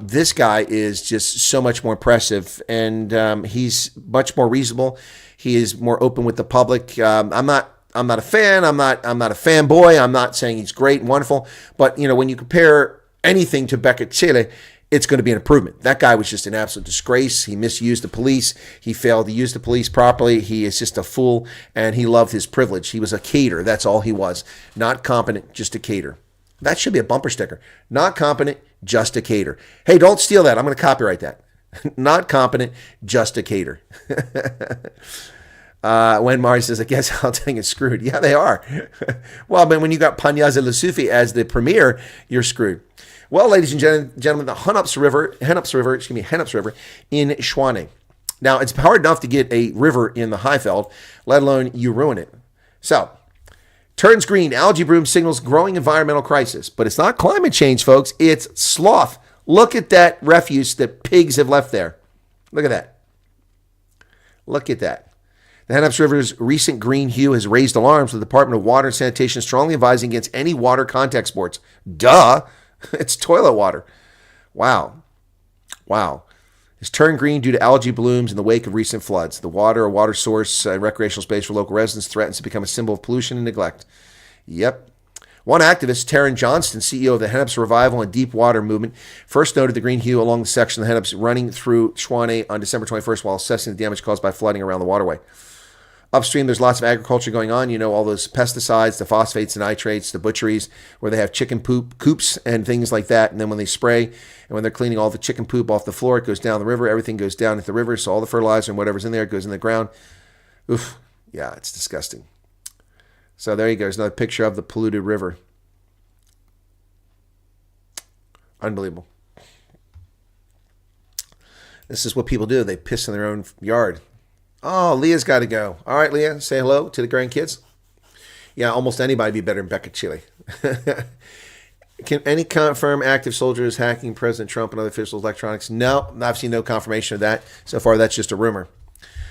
This guy is just so much more impressive, and he's much more reasonable. He is more open with the public. I'm not a fan. I'm not a fanboy. I'm not saying he's great and wonderful. But, you know, when you compare anything to Beckett Chile, it's going to be an improvement. That guy was just an absolute disgrace. He misused the police. He failed to use the police properly. He is just a fool, and he loved his privilege. He was a cater. That's all he was. Not competent, just a cater. That should be a bumper sticker. Not competent, just a cater. Hey, don't steal that. I'm going to copyright that. Not competent, just a cater. When Mari says, I guess Gauteng is screwed. Yeah, they are. Well, but when you got Panyaza Lesufi as the premier, you're screwed. Well, ladies and gentlemen, the Hennops River in Schwane. Now, it's hard enough to get a river in the Highveld, let alone you ruin it. So, turns green, algae bloom signals growing environmental crisis. But it's not climate change, folks. It's sloth. Look at that refuse that pigs have left there. Look at that. Look at that. The Hennops River's recent green hue has raised alarms, with the Department of Water and Sanitation strongly advising against any water contact sports. Duh. It's toilet water. Wow. It's turned green due to algae blooms in the wake of recent floods. The water, a water source, a recreational space for local residents, threatens to become a symbol of pollution and neglect. Yep. One activist, Taryn Johnston, CEO of the Hennops Revival and Deep Water Movement, first noted the green hue along the section of the Hennops running through Schwane on December 21st while assessing the damage caused by flooding around the waterway. Upstream, there's lots of agriculture going on. You know, all those pesticides, the phosphates, the nitrates, the butcheries, where they have chicken poop coops and things like that. And then when they spray and when they're cleaning all the chicken poop off the floor, it goes down the river. Everything goes down into the river. So all the fertilizer and whatever's in there goes in the ground. Oof. Yeah, it's disgusting. So there you go. There's another picture of the polluted river. Unbelievable. This is what people do. They piss in their own yard. Oh, Leah's got to go. All right, Leah, say hello to the grandkids. Yeah, almost anybody be better than Beckett Chile. Can any confirm active soldiers hacking President Trump and other officials' electronics? No, I've seen no confirmation of that. So far, that's just a rumor.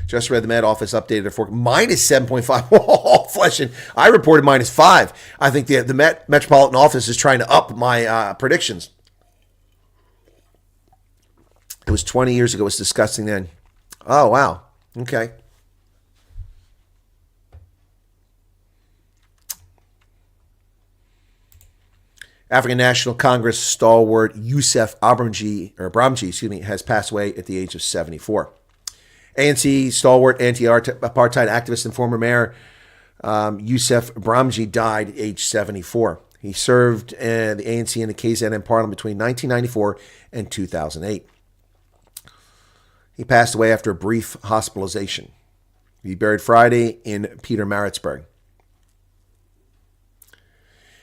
Just read the Met Office updated for minus 7.5. Oh, fleshing. I reported minus 5. I think the Metropolitan Office is trying to up my predictions. It was 20 years ago. It was disgusting then. Oh, wow. Okay. African National Congress stalwart Yusuf Abramji, has passed away at the age of 74. ANC stalwart anti-apartheid activist and former mayor Yusuf Abramji died at age 74. He served the ANC in the KZN Parliament between 1994 and 2008. He passed away after a brief hospitalization. He buried Friday in Pietermaritzburg.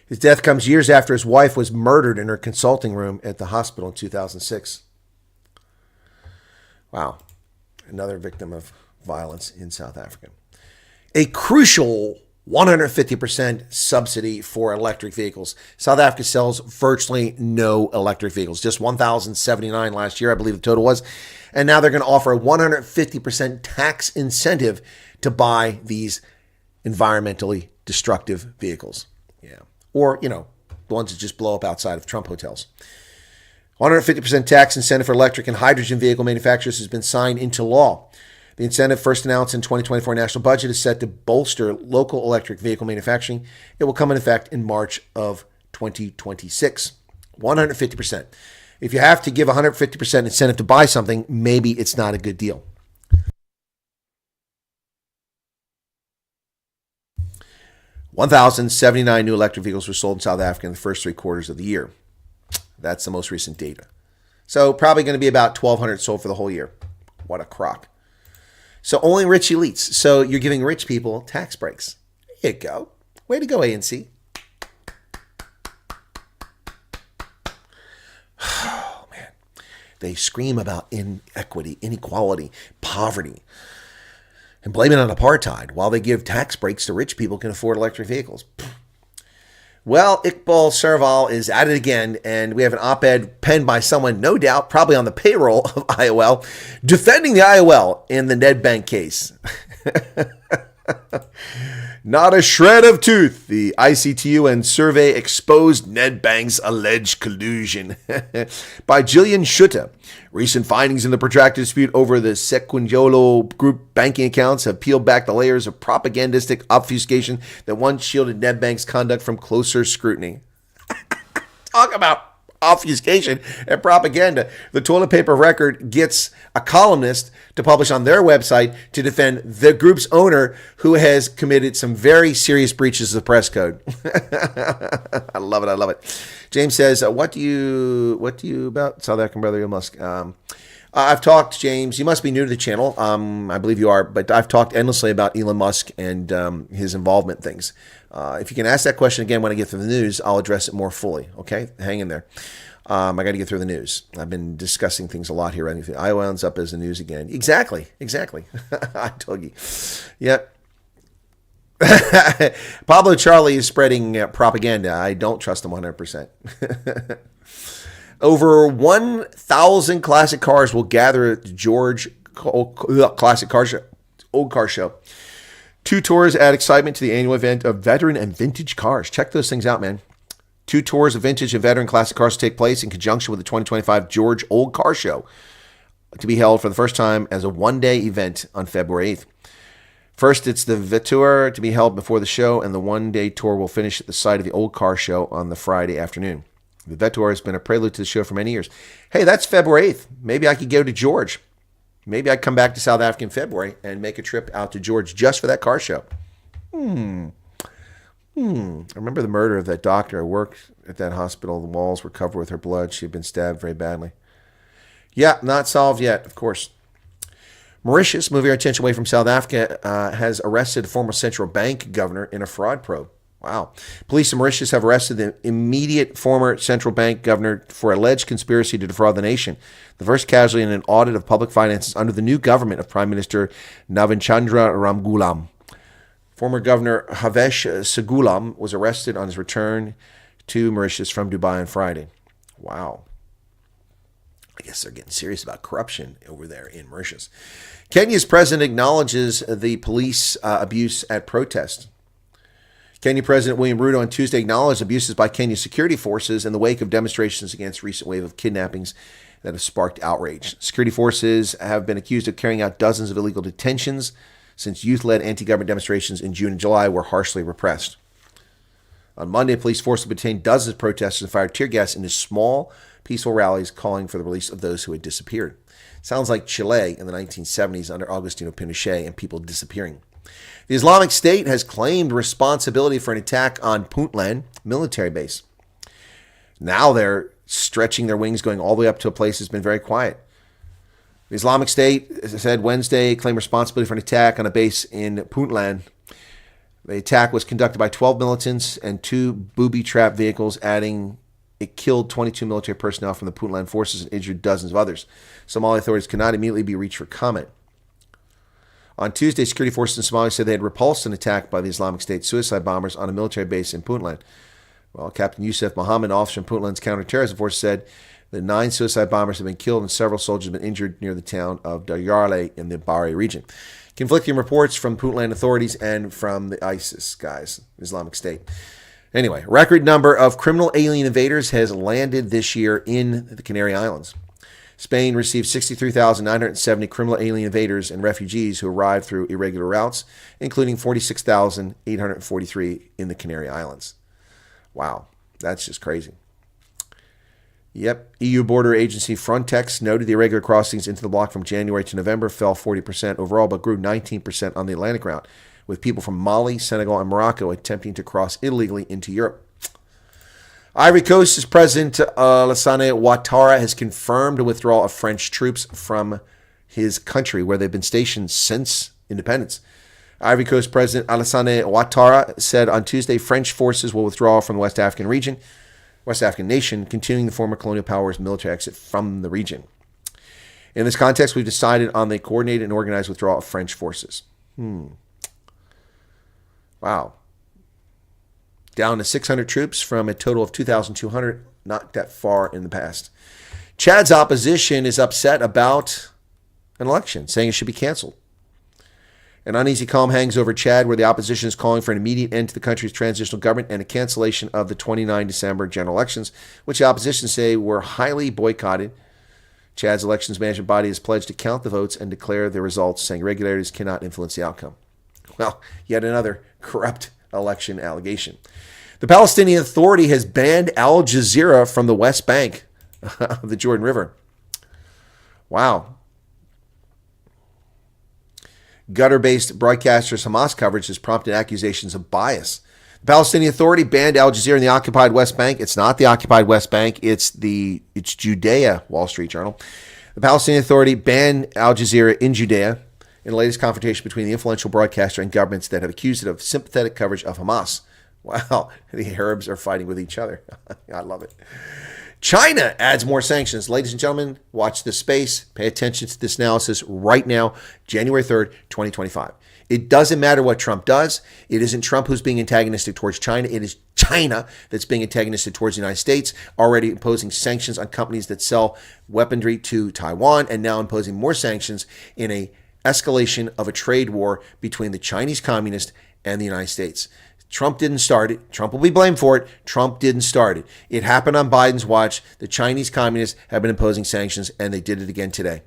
His death comes years after his wife was murdered in her consulting room at the hospital in 2006. Wow. Another victim of violence in South Africa. A crucial 150% subsidy for electric vehicles. South Africa sells virtually no electric vehicles. Just 1,079 last year, I believe the total was. And now they're going to offer a 150% tax incentive to buy these environmentally destructive vehicles. Yeah. Or, the ones that just blow up outside of Trump hotels. 150% tax incentive for electric and hydrogen vehicle manufacturers has been signed into law. The incentive, first announced in 2024 national budget, is set to bolster local electric vehicle manufacturing. It will come in effect in March of 2026. 150%. If you have to give 150% incentive to buy something, maybe it's not a good deal. 1,079 new electric vehicles were sold in South Africa in the first 3 quarters of the year. That's the most recent data. So probably going to be about 1,200 sold for the whole year. What a crock. So only rich elites. So you're giving rich people tax breaks. There you go. Way to go, ANC. Oh, man. They scream about inequity, inequality, poverty, and blame it on apartheid while they give tax breaks to rich people who can afford electric vehicles. Well, Iqbal Serval is at it again, and we have an op-ed penned by someone, no doubt, probably on the payroll of IOL, defending the IOL in the Nedbank case. Not a shred of tooth. The ICTU and survey exposed Nedbank's alleged collusion by Gillian Schutte. Recent findings in the protracted dispute over the Sequinjolo Group banking accounts have peeled back the layers of propagandistic obfuscation that once shielded Nedbank's conduct from closer scrutiny. Talk about obfuscation and propaganda. The toilet paper record gets a columnist to publish on their website to defend the group's owner, who has committed some very serious breaches of the press code. I love it. I love it. James says, what do you about South African brother Elon Musk? I've talked, James, you must be new to the channel. I believe you are, but I've talked endlessly about Elon Musk and his involvement in things. If you can ask that question again when I get through the news, I'll address it more fully. Okay, hang in there. I got to get through the news. I've been discussing things a lot here. Iowa ends up as the news again. Exactly. I told you. Yep. Pablo Charlie is spreading propaganda. I don't trust him 100%. Over 1,000 classic cars will gather at the George Classic Car Show, Old Car Show. 2 tours add excitement to the annual event of veteran and vintage cars. Check those things out, man. 2 tours of vintage and veteran classic cars take place in conjunction with the 2025 George Old Car Show, to be held for the first time as a one-day event on February 8th. First, it's the Vetour to be held before the show, and the one-day tour will finish at the site of the Old Car Show on the Friday afternoon. The Vetour has been a prelude to the show for many years. Hey, that's February 8th. Maybe I could go to George. Maybe I'd come back to South Africa in February and make a trip out to George just for that car show. I remember the murder of that doctor. I worked at that hospital. The walls were covered with her blood. She had been stabbed very badly. Yeah, not solved yet, of course. Mauritius, moving our attention away from South Africa, has arrested a former central bank governor in a fraud probe. Wow. Police in Mauritius have arrested the immediate former central bank governor for alleged conspiracy to defraud the nation. The first casualty in an audit of public finances under the new government of Prime Minister Navinchandra Ramgoolam. Former Governor Havesh Segulam was arrested on his return to Mauritius from Dubai on Friday. Wow. I guess they're getting serious about corruption over there in Mauritius. Kenya's president acknowledges the police abuse at protest. Kenya President William Ruto on Tuesday acknowledged abuses by Kenya's security forces in the wake of demonstrations against a recent wave of kidnappings that have sparked outrage. Security forces have been accused of carrying out dozens of illegal detentions since youth-led anti-government demonstrations in June and July were harshly repressed. On Monday, police forcibly detained dozens of protesters and fired tear gas into small, peaceful rallies calling for the release of those who had disappeared. Sounds like Chile in the 1970s under Agostinho Pinochet and people disappearing. The Islamic State has claimed responsibility for an attack on Puntland military base. Now they're stretching their wings, going all the way up to a place that's been very quiet. The Islamic State, as I said, Wednesday claimed responsibility for an attack on a base in Puntland. The attack was conducted by 12 militants and 2 booby-trap vehicles, adding it killed 22 military personnel from the Puntland forces and injured dozens of others. Somali authorities could not immediately be reached for comment. On Tuesday, security forces in Somalia said they had repulsed an attack by the Islamic State suicide bombers on a military base in Puntland. Well, Captain Yusuf Mohammed, officer from Puntland's counterterrorism force, said that 9 suicide bombers have been killed and several soldiers have been injured near the town of Daryale in the Bari region. Conflicting reports from Puntland authorities and from the ISIS guys, Islamic State. Anyway, record number of criminal alien invaders has landed this year in the Canary Islands. Spain received 63,970 criminal alien invaders and refugees who arrived through irregular routes, including 46,843 in the Canary Islands. Wow, that's just crazy. Yep, EU border agency Frontex noted the irregular crossings into the bloc from January to November fell 40% overall, but grew 19% on the Atlantic route. with people from Mali, Senegal, and Morocco attempting to cross illegally into Europe. Ivory Coast's President Alassane Ouattara has confirmed a withdrawal of French troops from his country, where they've been stationed since independence. Ivory Coast President Alassane Ouattara said on Tuesday French forces will withdraw from the West African nation, continuing the former colonial power's military exit from the region. In this context, we've decided on the coordinated and organized withdrawal of French forces. Wow. Down to 600 troops from a total of 2,200, not that far in the past. Chad's opposition is upset about an election, saying it should be canceled. An uneasy calm hangs over Chad, where the opposition is calling for an immediate end to the country's transitional government and a cancellation of the 29 December general elections, which the opposition say were highly boycotted. Chad's elections management body has pledged to count the votes and declare the results, saying regulators cannot influence the outcome. Well, yet another corrupt election allegation. The Palestinian Authority has banned Al Jazeera from the West Bank of the Jordan River. Wow. Gutter-based broadcasters' Hamas coverage has prompted accusations of bias. The Palestinian Authority banned Al Jazeera in the occupied West Bank. It's not the occupied West Bank. It's Judea, Wall Street Journal. The Palestinian Authority banned Al Jazeera in Judea in the latest confrontation between the influential broadcaster and governments that have accused it of sympathetic coverage of Hamas. Wow, the Arabs are fighting with each other. I love it. China adds more sanctions. Ladies and gentlemen, watch this space. Pay attention to this analysis right now, January 3rd, 2025. It doesn't matter what Trump does. It isn't Trump who's being antagonistic towards China. It is China that's being antagonistic towards the United States, already imposing sanctions on companies that sell weaponry to Taiwan, and now imposing more sanctions in a escalation of a trade war between the Chinese Communists and the United States. Trump didn't start it. Trump will be blamed for it. Trump didn't start it. It happened on Biden's watch. The Chinese Communists have been imposing sanctions, and they did it again today.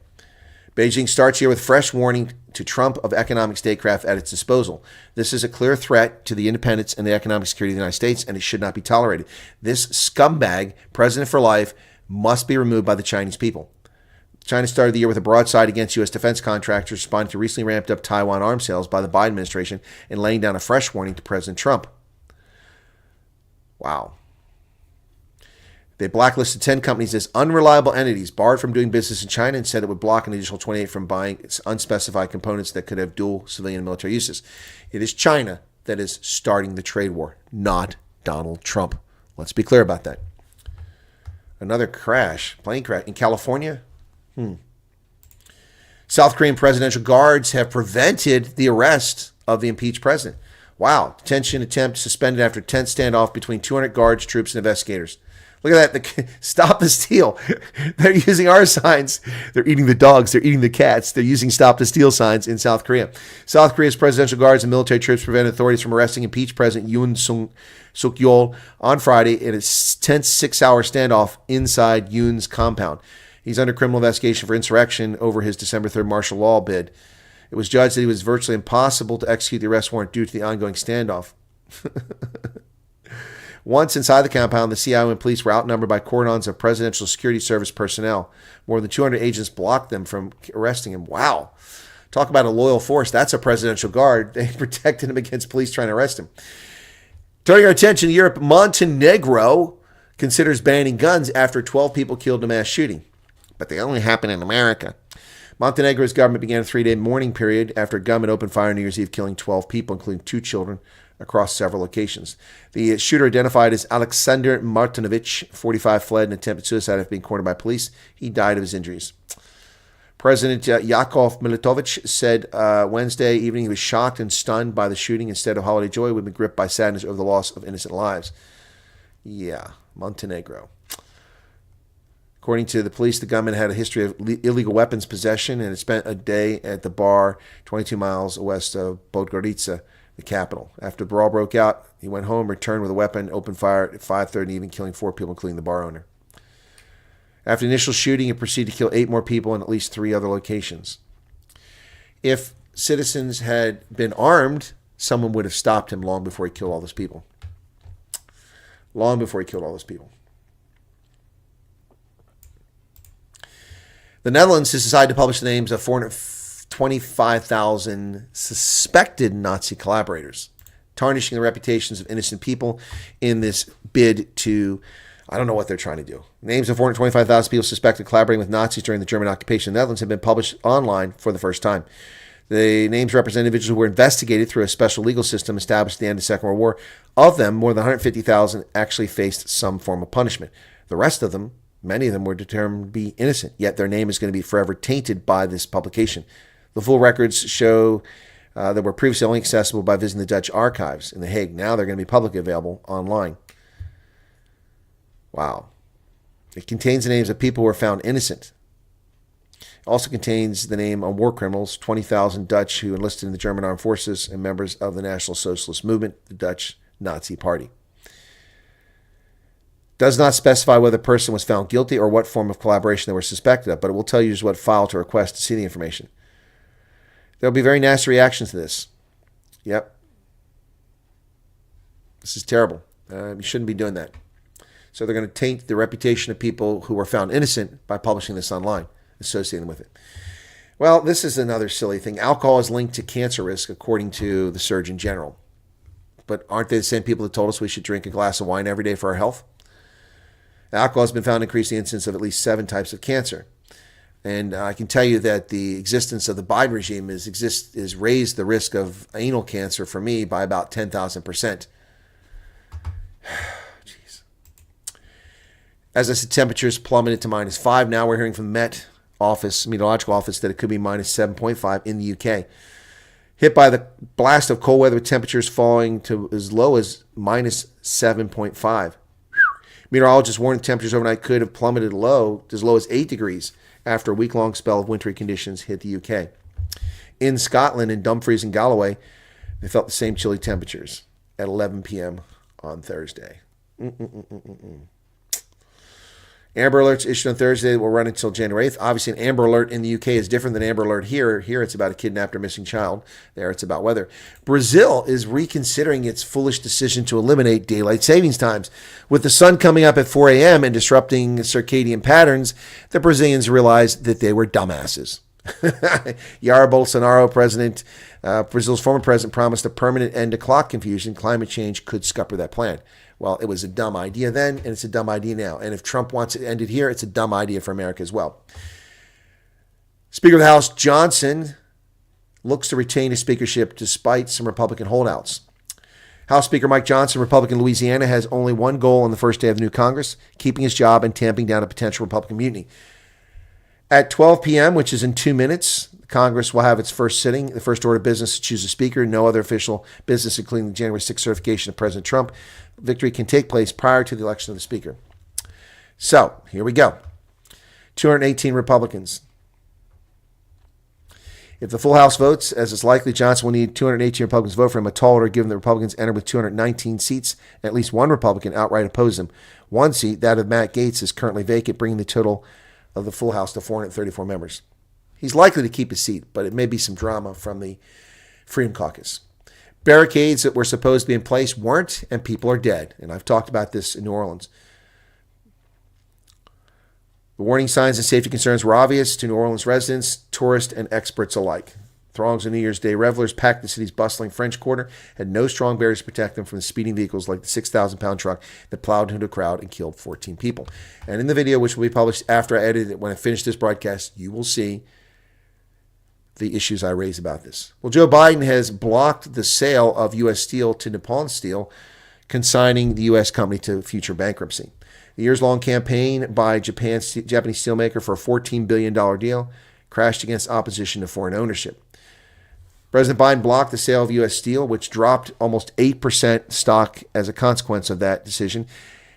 Beijing starts here with fresh warning to Trump of economic statecraft at its disposal. This is a clear threat to the independence and the economic security of the United States, and it should not be tolerated. This scumbag, president for life, must be removed by the Chinese people. China started the year with a broadside against U.S. defense contractors, responding to recently ramped up Taiwan arms sales by the Biden administration and laying down a fresh warning to President Trump. Wow. They blacklisted 10 companies as unreliable entities, barred from doing business in China, and said it would block an additional 28 from buying its unspecified components that could have dual civilian and military uses. It is China that is starting the trade war, not Donald Trump. Let's be clear about that. Another crash, plane crash in California. South Korean presidential guards have prevented the arrest of the impeached president. Wow. Detention attempt suspended after tense standoff between 200 guards, troops, and investigators. Look at that. Stop the steal. They're using our signs. They're eating the dogs. They're eating the cats. They're using stop the steal signs in South Korea. South Korea's presidential guards and military troops prevented authorities from arresting impeached President Yoon Suk-yeol on Friday in a tense 6-hour standoff inside Yoon's compound. He's under criminal investigation for insurrection over his December 3rd martial law bid. It was judged that it was virtually impossible to execute the arrest warrant due to the ongoing standoff. Once inside the compound, the CIO and police were outnumbered by cordons of Presidential Security Service personnel. More than 200 agents blocked them from arresting him. Wow. Talk about a loyal force. That's a presidential guard. They protected him against police trying to arrest him. Turning our attention to Europe, Montenegro considers banning guns after 12 people killed in a mass shooting. But they only happen in America. Montenegro's government began a 3-day mourning period after a gunman opened fire on New Year's Eve, killing 12 people, including 2 children, across several locations. The shooter, identified as Aleksandar Martinovic, 45, fled and attempted suicide after being cornered by police. He died of his injuries. President Yakov Militovic said Wednesday evening he was shocked and stunned by the shooting. Instead of holiday joy, we've been gripped by sadness over the loss of innocent lives. Yeah, Montenegro. According to the police, the gunman had a history of illegal weapons possession and had spent a day at the bar 22 miles west of Podgorica, the capital. After the brawl broke out, he went home, returned with a weapon, opened fire at 5:30 in the evening, killing 4 people, including the bar owner. After the initial shooting, he proceeded to kill 8 more people in at least 3 other locations. If citizens had been armed, someone would have stopped him long before he killed all those people. Long before he killed all those people. The Netherlands has decided to publish the names of 420 25,000 suspected Nazi collaborators, tarnishing the reputations of innocent people in this bid to, I don't know what they're trying to do. Names of 425,000 people suspected of collaborating with Nazis during the German occupation of the Netherlands have been published online for the first time. The names represent individuals who were investigated through a special legal system established at the end of the Second World War. Of them, more than 150,000 actually faced some form of punishment. The rest of them, many of them, were determined to be innocent, yet their name is going to be forever tainted by this publication. The full records show that were previously only accessible by visiting the Dutch archives in The Hague. Now they're going to be publicly available online. Wow. It contains the names of people who were found innocent. It also contains the name of war criminals, 20,000 Dutch who enlisted in the German armed forces and members of the National Socialist Movement, the Dutch Nazi Party. Does not specify whether the person was found guilty or what form of collaboration they were suspected of, but it will tell you just what file to request to see the information. There will be very nasty reactions to this. Yep. This is terrible. You shouldn't be doing that. So they're going to taint the reputation of people who were found innocent by publishing this online, associating with it. Well, this is another silly thing. Alcohol is linked to cancer risk, according to the Surgeon General. But aren't they the same people that told us we should drink a glass of wine every day for our health? Alcohol has been found to increase the incidence of at least 7 types of cancer. And I can tell you that the existence of the Biden regime is raised the risk of anal cancer for me by about 10,000%. Jeez. As I said, temperatures plummeted to -5. Now we're hearing from the meteorological office, that it could be -7.5 in the UK. Hit by the blast of cold weather with temperatures falling to as low as -7.5. Meteorologists warned temperatures overnight could have plummeted as low as 8 degrees after a week-long spell of wintry conditions hit the UK. In Scotland, in Dumfries and Galloway, they felt the same chilly temperatures at 11 p.m. on Thursday. Amber alerts issued on Thursday will run until January 8th. Obviously, an Amber alert in the UK is different than Amber alert here. Here, it's about a kidnapped or missing child. There, it's about weather. Brazil is reconsidering its foolish decision to eliminate daylight savings times. With the sun coming up at 4 a.m. and disrupting circadian patterns, the Brazilians realized that they were dumbasses. Jair Bolsonaro, Brazil's former president, promised a permanent end to clock confusion. Climate change could scupper that plan. Well, it was a dumb idea then, and it's a dumb idea now. And if Trump wants it ended here, it's a dumb idea for America as well. Speaker of the House Johnson looks to retain his speakership despite some Republican holdouts. House Speaker Mike Johnson, Republican Louisiana, has only one goal on the first day of the new Congress: keeping his job and tamping down a potential Republican mutiny. At 12 p.m., which is in 2 minutes, Congress will have its first sitting. The first order of business to choose a speaker. No other official business, including the January 6th certification of President Trump. Victory can take place prior to the election of the speaker. So, here we go. 218 Republicans. If the full House votes, as is likely, Johnson will need 218 Republicans to vote for him. A tall order given the Republicans enter with 219 seats. At least one Republican outright opposed him. One seat, that of Matt Gaetz, is currently vacant, bringing the total of the full House to 434 members. He's likely to keep his seat, but it may be some drama from the Freedom Caucus. Barricades that were supposed to be in place weren't, and people are dead. And I've talked about this in New Orleans. The warning signs and safety concerns were obvious to New Orleans residents, tourists, and experts alike. Throngs of New Year's Day revelers packed the city's bustling French Quarter, had no strong barriers to protect them from the speeding vehicles like the 6,000-pound truck that plowed into a crowd and killed 14 people. And in the video, which will be published after I edit it, when I finish this broadcast, you will see the issues I raise about this. Well, Joe Biden has blocked the sale of U.S. Steel to Nippon Steel, consigning the U.S. company to future bankruptcy. The years-long campaign by Japanese steelmaker for a $14 billion deal crashed against opposition to foreign ownership. President Biden blocked the sale of U.S. Steel, which dropped almost 8% stock as a consequence of that decision,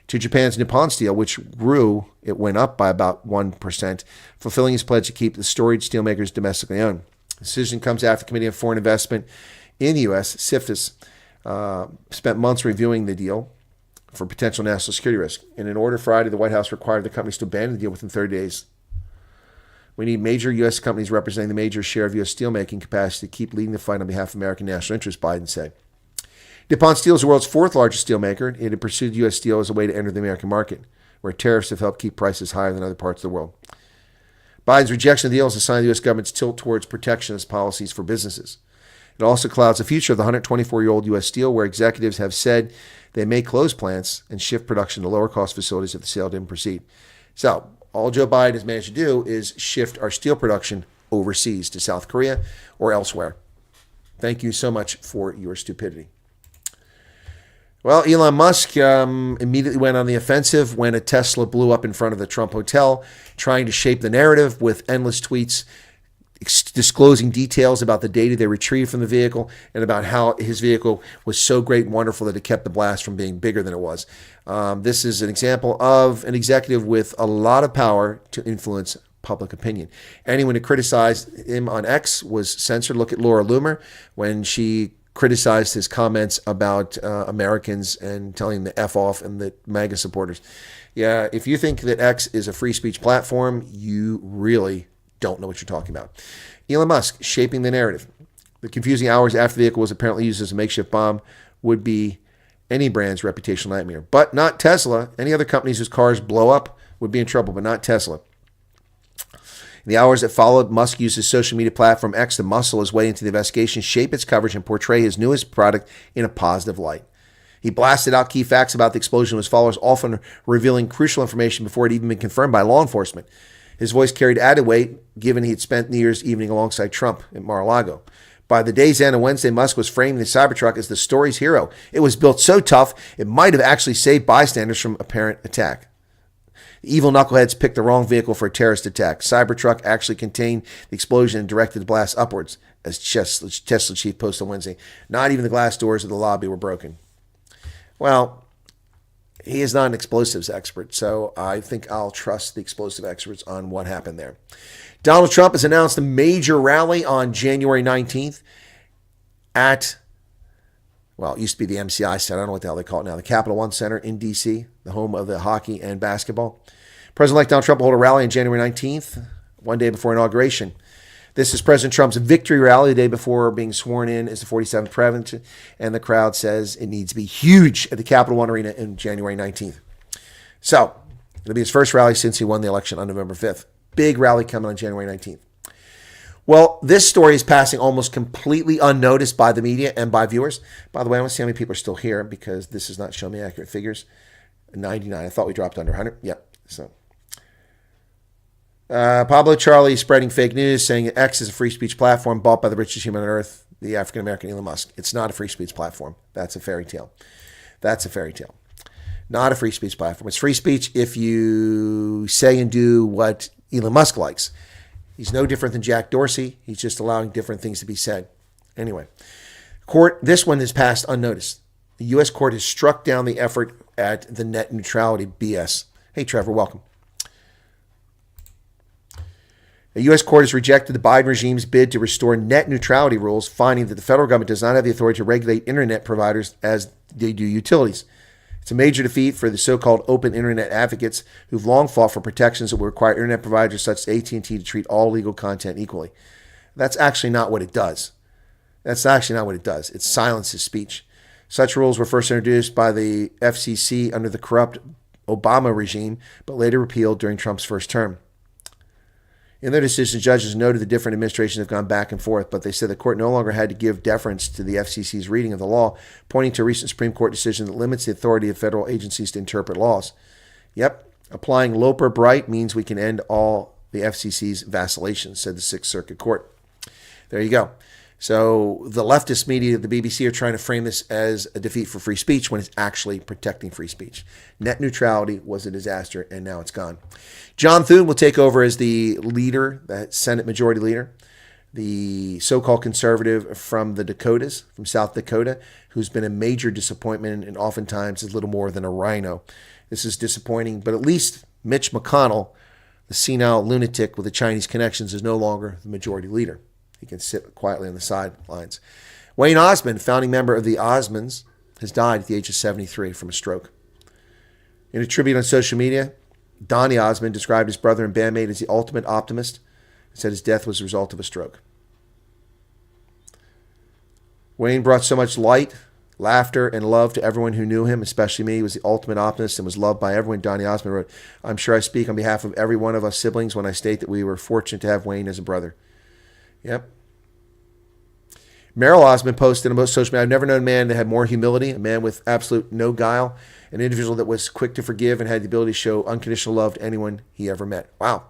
to Japan's Nippon Steel, which grew. It went up by about 1%, fulfilling his pledge to keep the storied steelmakers domestically owned. The decision comes after the Committee on Foreign Investment in the U.S., CFTC, spent months reviewing the deal for potential national security risk. In an order Friday, the White House required the companies to abandon the deal within 30 days. We need major U.S. companies representing the major share of U.S. steelmaking capacity to keep leading the fight on behalf of American national interests, Biden said. Nippon Steel is the world's fourth largest steelmaker. It had pursued U.S. steel as a way to enter the American market, where tariffs have helped keep prices higher than other parts of the world. Biden's rejection of the deal is a sign of the U.S. government's tilt towards protectionist policies for businesses. It also clouds the future of the 124-year-old U.S. Steel, where executives have said they may close plants and shift production to lower-cost facilities if the sale didn't proceed. So all Joe Biden has managed to do is shift our steel production overseas to South Korea or elsewhere. Thank you so much for your stupidity. Well, Elon Musk immediately went on the offensive when a Tesla blew up in front of the Trump Hotel, trying to shape the narrative with endless tweets disclosing details about the data they retrieved from the vehicle and about how his vehicle was so great and wonderful that it kept the blast from being bigger than it was. This is an example of an executive with a lot of power to influence public opinion. Anyone who criticized him on X was censored. Look at Laura Loomer when she criticized his comments about Americans and telling them to F off and the MAGA supporters. Yeah, if you think that X is a free speech platform, you really don't know what you're talking about. Elon Musk shaping the narrative. The confusing hours after the vehicle was apparently used as a makeshift bomb would be any brand's reputational nightmare. But not Tesla. Any other companies whose cars blow up would be in trouble, but not Tesla. In the hours that followed, Musk used his social media platform X to muscle his way into the investigation, shape its coverage, and portray his newest product in a positive light. He blasted out key facts about the explosion to his followers, often revealing crucial information before it had even been confirmed by law enforcement. His voice carried added weight, given he had spent New Year's evening alongside Trump at Mar-a-Lago. By the day's end on Wednesday, Musk was framing the Cybertruck as the story's hero. It was built so tough, it might have actually saved bystanders from apparent attack. The evil knuckleheads picked the wrong vehicle for a terrorist attack. Cybertruck actually contained the explosion and directed the blast upwards, as Tesla chief posted on Wednesday. Not even the glass doors of the lobby were broken. Well, he is not an explosives expert, so I think I'll trust the explosive experts on what happened there. Donald Trump has announced a major rally on January 19th at, well, it used to be the MCI Center. I don't know what the hell they call it now. The Capital One Center in D.C., the home of the hockey and basketball. President-elect Donald Trump will hold a rally on January 19th, one day before inauguration. This is President Trump's victory rally the day before being sworn in as the 47th president, and the crowd says it needs to be huge at the Capital One Arena on January 19th. So, it'll be his first rally since he won the election on November 5th. Big rally coming on January 19th. Well, this story is passing almost completely unnoticed by the media and by viewers. By the way, I want to see how many people are still here because this is not showing me accurate figures. 99. I thought we dropped under 100. Yep. So, Pablo Charlie spreading fake news, saying X is a free speech platform bought by the richest human on earth, the African-American Elon Musk. It's not a free speech platform. That's a fairy tale. That's a fairy tale. Not a free speech platform. It's free speech if you say and do what Elon Musk likes. He's no different than Jack Dorsey. He's just allowing different things to be said. Anyway, this one has passed unnoticed. The U.S. court has struck down the effort at the net neutrality BS. Hey, Trevor, welcome. The U.S. court has rejected the Biden regime's bid to restore net neutrality rules, finding that the federal government does not have the authority to regulate internet providers as they do utilities. It's a major defeat for the so-called open internet advocates who've long fought for protections that will require internet providers such as AT&T to treat all legal content equally. That's actually not what it does. That's actually not what it does. It silences speech. Such rules were first introduced by the FCC under the corrupt Obama regime, but later repealed during Trump's first term. In their decision, judges noted the different administrations have gone back and forth, but they said the court no longer had to give deference to the FCC's reading of the law, pointing to a recent Supreme Court decision that limits the authority of federal agencies to interpret laws. Yep, applying Loper-Bright means we can end all the FCC's vacillations, said the Sixth Circuit Court. There you go. So the leftist media, the BBC, are trying to frame this as a defeat for free speech when it's actually protecting free speech. Net neutrality was a disaster, and now it's gone. John Thune will take over as the leader, the Senate Majority Leader, the so-called conservative from the Dakotas, from South Dakota, who's been a major disappointment and oftentimes is little more than a rhino. This is disappointing, but at least Mitch McConnell, the senile lunatic with the Chinese connections, is no longer the Majority Leader. He can sit quietly on the sidelines. Wayne Osmond, founding member of the Osmonds, has died at the age of 73 from a stroke. In a tribute on social media, Donny Osmond described his brother and bandmate as the ultimate optimist and said his death was a result of a stroke. Wayne brought so much light Laughter and love to everyone who knew him, especially me. He was the ultimate optimist and was loved by everyone. Donny Osmond wrote, I'm sure I speak on behalf of every one of us siblings when I state that we were fortunate to have Wayne as a brother. Yep. Meryl Osmond posted on social media, I've never known a man that had more humility, a man with absolute no guile, an individual that was quick to forgive and had the ability to show unconditional love to anyone he ever met. Wow.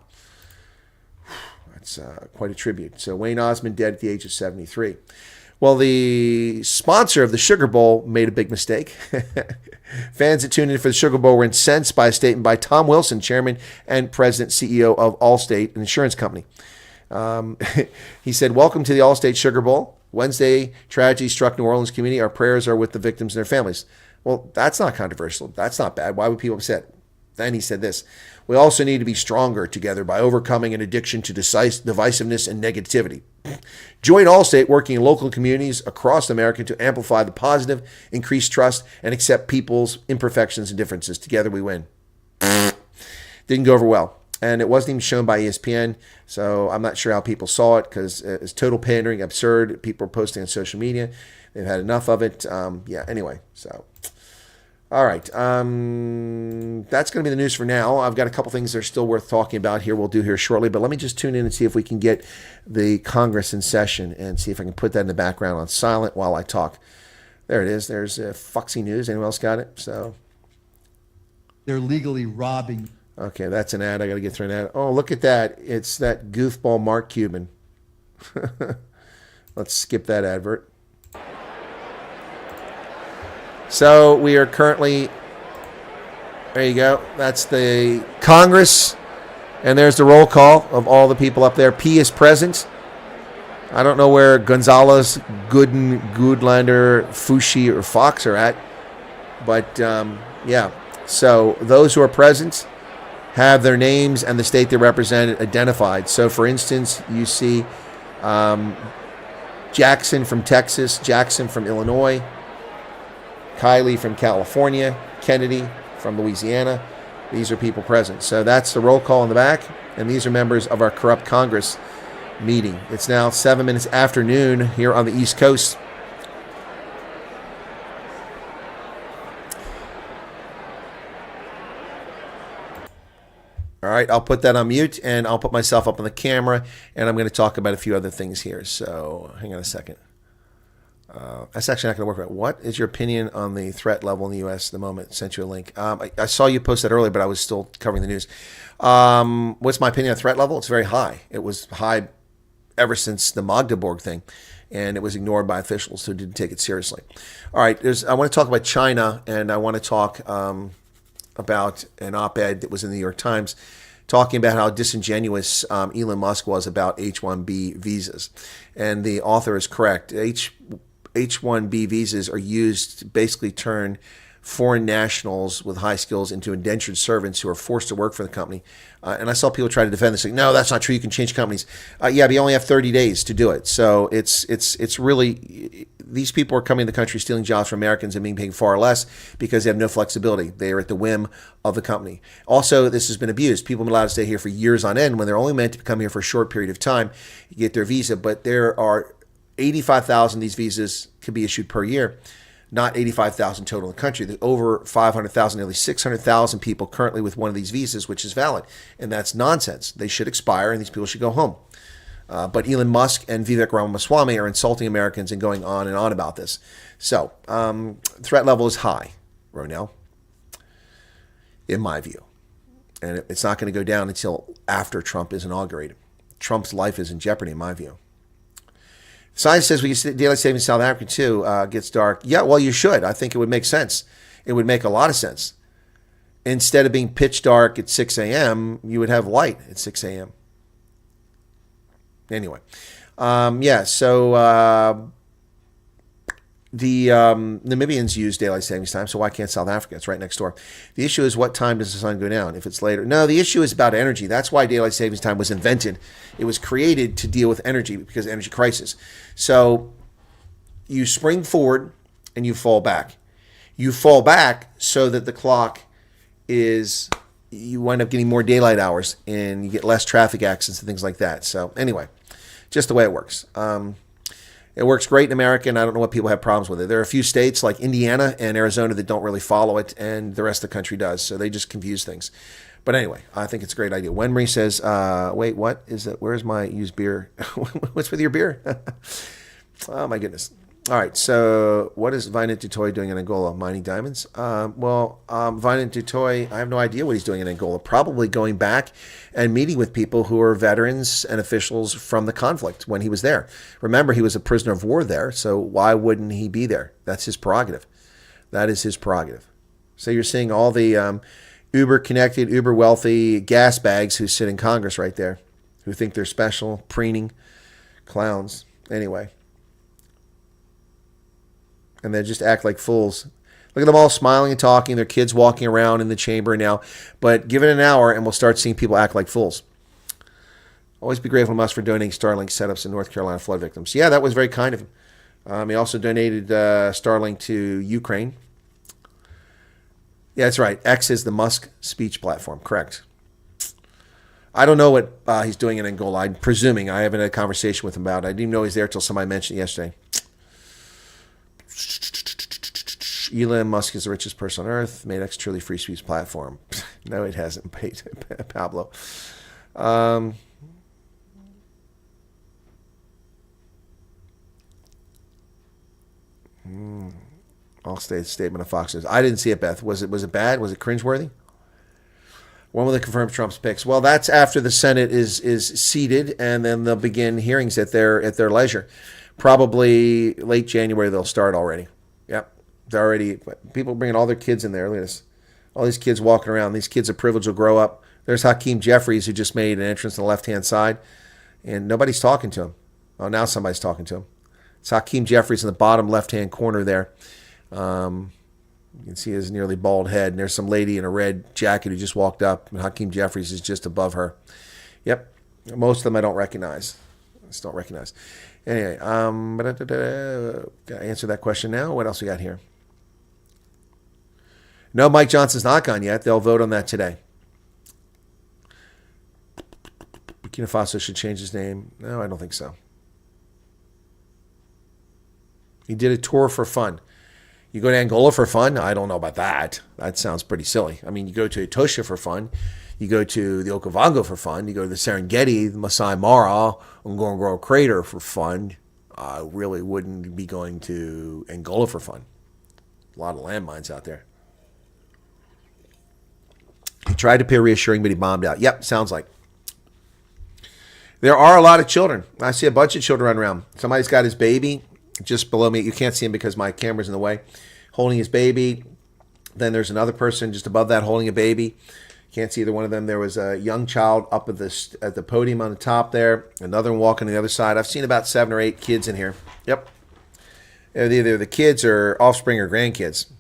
That's quite a tribute. So Wayne Osmond dead at the age of 73. Well, the sponsor of the Sugar Bowl made a big mistake. Fans that tuned in for the Sugar Bowl were incensed by a statement by Tom Wilson, chairman and president CEO of Allstate, an insurance company. He said, welcome to the Allstate Sugar Bowl. Wednesday, tragedy struck New Orleans community. Our prayers are with the victims and their families. Well, that's not controversial. That's not bad. Why would people upset? Then he said this, we also need to be stronger together by overcoming an addiction to divisiveness and negativity. Join Allstate working in local communities across America to amplify the positive, increase trust, and accept people's imperfections and differences. Together we win. Didn't go over well. And it wasn't even shown by ESPN, so I'm not sure how people saw it because it's total pandering, absurd. People are posting on social media. They've had enough of it. Anyway, so... All right, that's going to be the news for now. I've got a couple things that are still worth talking about here. We'll do here shortly, but let me just tune in and see if we can get the Congress in session and see if I can put that in the background on silent while I talk. There it is. There's Foxy News. Anyone else got it? So they're legally robbing. Okay, that's an ad. I got to get through an ad. Oh, look at that. It's that goofball Mark Cuban. Let's skip that advert. So we are currently, there you go. That's the Congress. And there's the roll call of all the people up there. P is present. I don't know where Gonzalez, Gooden, Goodlander, Fushi, or Fox are at. But, yeah. So those who are present have their names and the state they represent identified. So, for instance, you see Jackson from Texas, Jackson from Illinois, Kylie from California, Kennedy from Louisiana. These are people present. So that's the roll call in the back, and these are members of our corrupt Congress meeting. It's now 7 minutes after noon here on the East Coast. All right, I'll put that on mute, and I'll put myself up on the camera, and I'm going to talk about a few other things here. So hang on a second. That's actually not going to work right. What is your opinion on the threat level in the U.S. at the moment? Sent you a link. I saw you post that earlier, but I was still covering the news. What's my opinion on threat level? It's very high. It was high ever since the Magdeburg thing, and it was ignored by officials who didn't take it seriously. All right, I want to talk about China, and I want to talk about an op-ed that was in the New York Times talking about how disingenuous Elon Musk was about H-1B visas. And the author is correct. H-1B visas are used to basically turn foreign nationals with high skills into indentured servants who are forced to work for the company. And I saw people try to defend this, like, no, that's not true. You can change companies. Yeah, but you only have 30 days to do it. So it's really, these people are coming to the country stealing jobs from Americans and being paid far less because they have no flexibility. They are at the whim of the company. Also, this has been abused. People have been allowed to stay here for years on end when they're only meant to come here for a short period of time, you get their visa. But there are 85,000 of these visas could be issued per year. Not 85,000 total in the country. There's over 500,000, nearly 600,000 people currently with one of these visas, which is valid. And that's nonsense. They should expire and these people should go home. But Elon Musk and Vivek Ramaswamy are insulting Americans and going on and on about this. So, threat level is high, Ronell, in my view. And it's not going to go down until after Trump is inaugurated. Trump's life is in jeopardy, in my view. Science says we can daylight savings in South Africa too. Gets dark. Yeah, well, you should. I think it would make sense. It would make a lot of sense. Instead of being pitch dark at 6 a.m., you would have light at 6 a.m. Anyway, so the Namibians use daylight savings time, so why can't South Africa? It's right next door. The issue is, what time does the sun go down? If it's later. No, the issue is about energy. That's why daylight savings time was invented. It was created to deal with energy because of energy crisis. So you spring forward and you fall back. You fall back so that the clock is, you wind up getting more daylight hours and you get less traffic accidents and things like that. So anyway, just the way it works. It works great in America, and I don't know what people have problems with it. There are a few states like Indiana and Arizona that don't really follow it, and the rest of the country does. So they just confuse things. But anyway, I think it's a great idea. Wenry says, wait, what is that? Where's my used beer? What's with your beer? Oh, my goodness. All right, so what is Vincent Dutoy doing in Angola? Mining diamonds? Vincent Dutoy, I have no idea what he's doing in Angola. Probably going back and meeting with people who are veterans and officials from the conflict when he was there. Remember, he was a prisoner of war there, so why wouldn't he be there? That's his prerogative. That is his prerogative. So you're seeing all the uber-connected, uber-wealthy gas bags who sit in Congress right there, who think they're special, preening clowns. Anyway. And they just act like fools. Look at them all smiling and talking. Their kids walking around in the chamber now. But give it an hour and we'll start seeing people act like fools. Always be grateful to us for donating Starlink setups in North Carolina flood victims. Yeah, that was very kind of him. He also donated Starlink to Ukraine. Yeah, that's right. X is the Musk speech platform. Correct. I don't know what he's doing in Angola. I'm presuming. I haven't had a conversation with him about it. I didn't even know he's there until somebody mentioned it yesterday. Elon Musk is the richest person on earth. Made X truly free speech platform. No, it hasn't. Pablo. All statement of Fox News. I didn't see it, Beth. Was it bad? Was it cringeworthy? When will they confirm Trump's picks? Well, that's after the Senate is seated, and then they'll begin hearings at their leisure. Probably late January they'll start already. Yep. They're already, people bringing all their kids in there. Look at this. All these kids walking around. These kids of privilege will grow up. There's Hakeem Jeffries, who just made an entrance on the left-hand side, and nobody's talking to him. Oh, now somebody's talking to him. It's Hakeem Jeffries in the bottom left-hand corner there. You can see his nearly bald head, and there's some lady in a red jacket who just walked up, and Hakeem Jeffries is just above her. Yep. Most of them I don't recognize. I just don't recognize. Anyway, gotta answer that question now. What else we got here? No, Mike Johnson's not gone yet. They'll vote on that today. Burkina Faso should change his name. No, I don't think so. He did a tour for fun. You go to Angola for fun? I don't know about that. That sounds pretty silly. I mean, you go to Etosha for fun. You go to the Okavango for fun. You go to the Serengeti, the Masai Mara, Ngorongoro Crater for fun. I really wouldn't be going to Angola for fun. A lot of landmines out there. He tried to appear reassuring, but he bombed out. Yep, sounds like. There are a lot of children. I see a bunch of children running around. Somebody's got his baby just below me. You can't see him because my camera's in the way. Holding his baby. Then there's another person just above that holding a baby. Can't see either one of them. There was a young child up at the podium on the top there. Another one walking on the other side. I've seen about 7 or 8 kids in here. Yep. Either the kids or offspring or grandkids.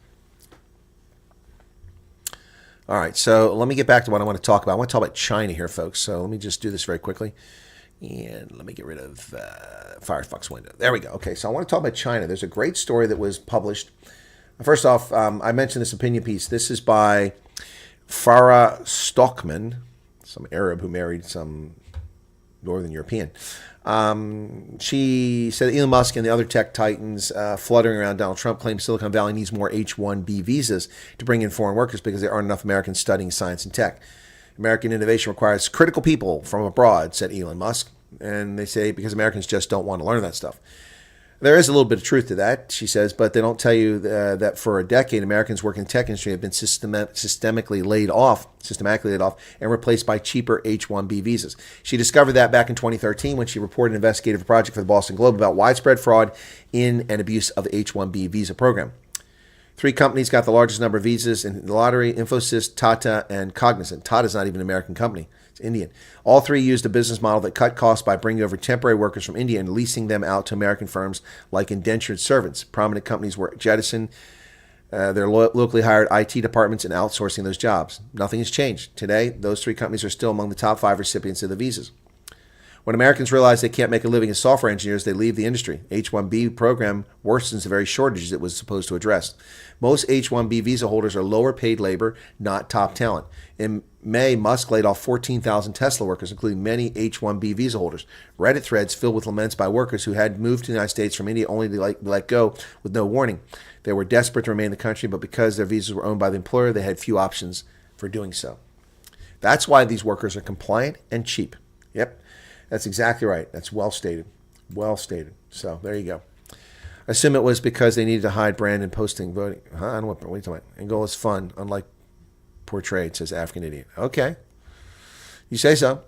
All right, so let me get back to what I want to talk about. I want to talk about China here, folks. So let me just do this very quickly. And let me get rid of Firefox window. There we go. Okay, so I want to talk about China. There's a great story that was published. First off, I mentioned this opinion piece. This is by Farah Stockman, some Arab who married some Northern European. She said Elon Musk and the other tech titans fluttering around Donald Trump claim Silicon Valley needs more H-1B visas to bring in foreign workers because there aren't enough Americans studying science and tech. American innovation requires critical people from abroad, said Elon Musk. And they say because Americans just don't want to learn that stuff. There is a little bit of truth to that, she says, but they don't tell you that for a decade, Americans working in the tech industry have been systematically laid off and replaced by cheaper H-1B visas. She discovered that back in 2013 when she reported an investigative project for the Boston Globe about widespread fraud in and abuse of the H-1B visa program. 3 companies got the largest number of visas in the lottery: Infosys, Tata, and Cognizant. Tata's not even an American company. It's Indian. All 3 used a business model that cut costs by bringing over temporary workers from India and leasing them out to American firms like indentured servants. Prominent companies were jettisoning their locally hired IT departments and outsourcing those jobs. Nothing has changed. Today, those 3 companies are still among the top 5 recipients of the visas. When Americans realize they can't make a living as software engineers, they leave the industry. H-1B program worsens the very shortages it was supposed to address. Most H-1B visa holders are lower paid labor, not top talent. In May, Musk laid off 14,000 Tesla workers, including many H-1B visa holders. Reddit threads filled with laments by workers who had moved to the United States from India only to let go with no warning. They were desperate to remain in the country, but because their visas were owned by the employer, they had few options for doing so. That's why these workers are compliant and cheap. Yep, that's exactly right. That's well stated. Well stated. So there you go. I assume it was because they needed to hide brand and posting voting. I don't know what are you talking about? Angola is fun, unlike portrayed, says African idiot. Okay. You say so.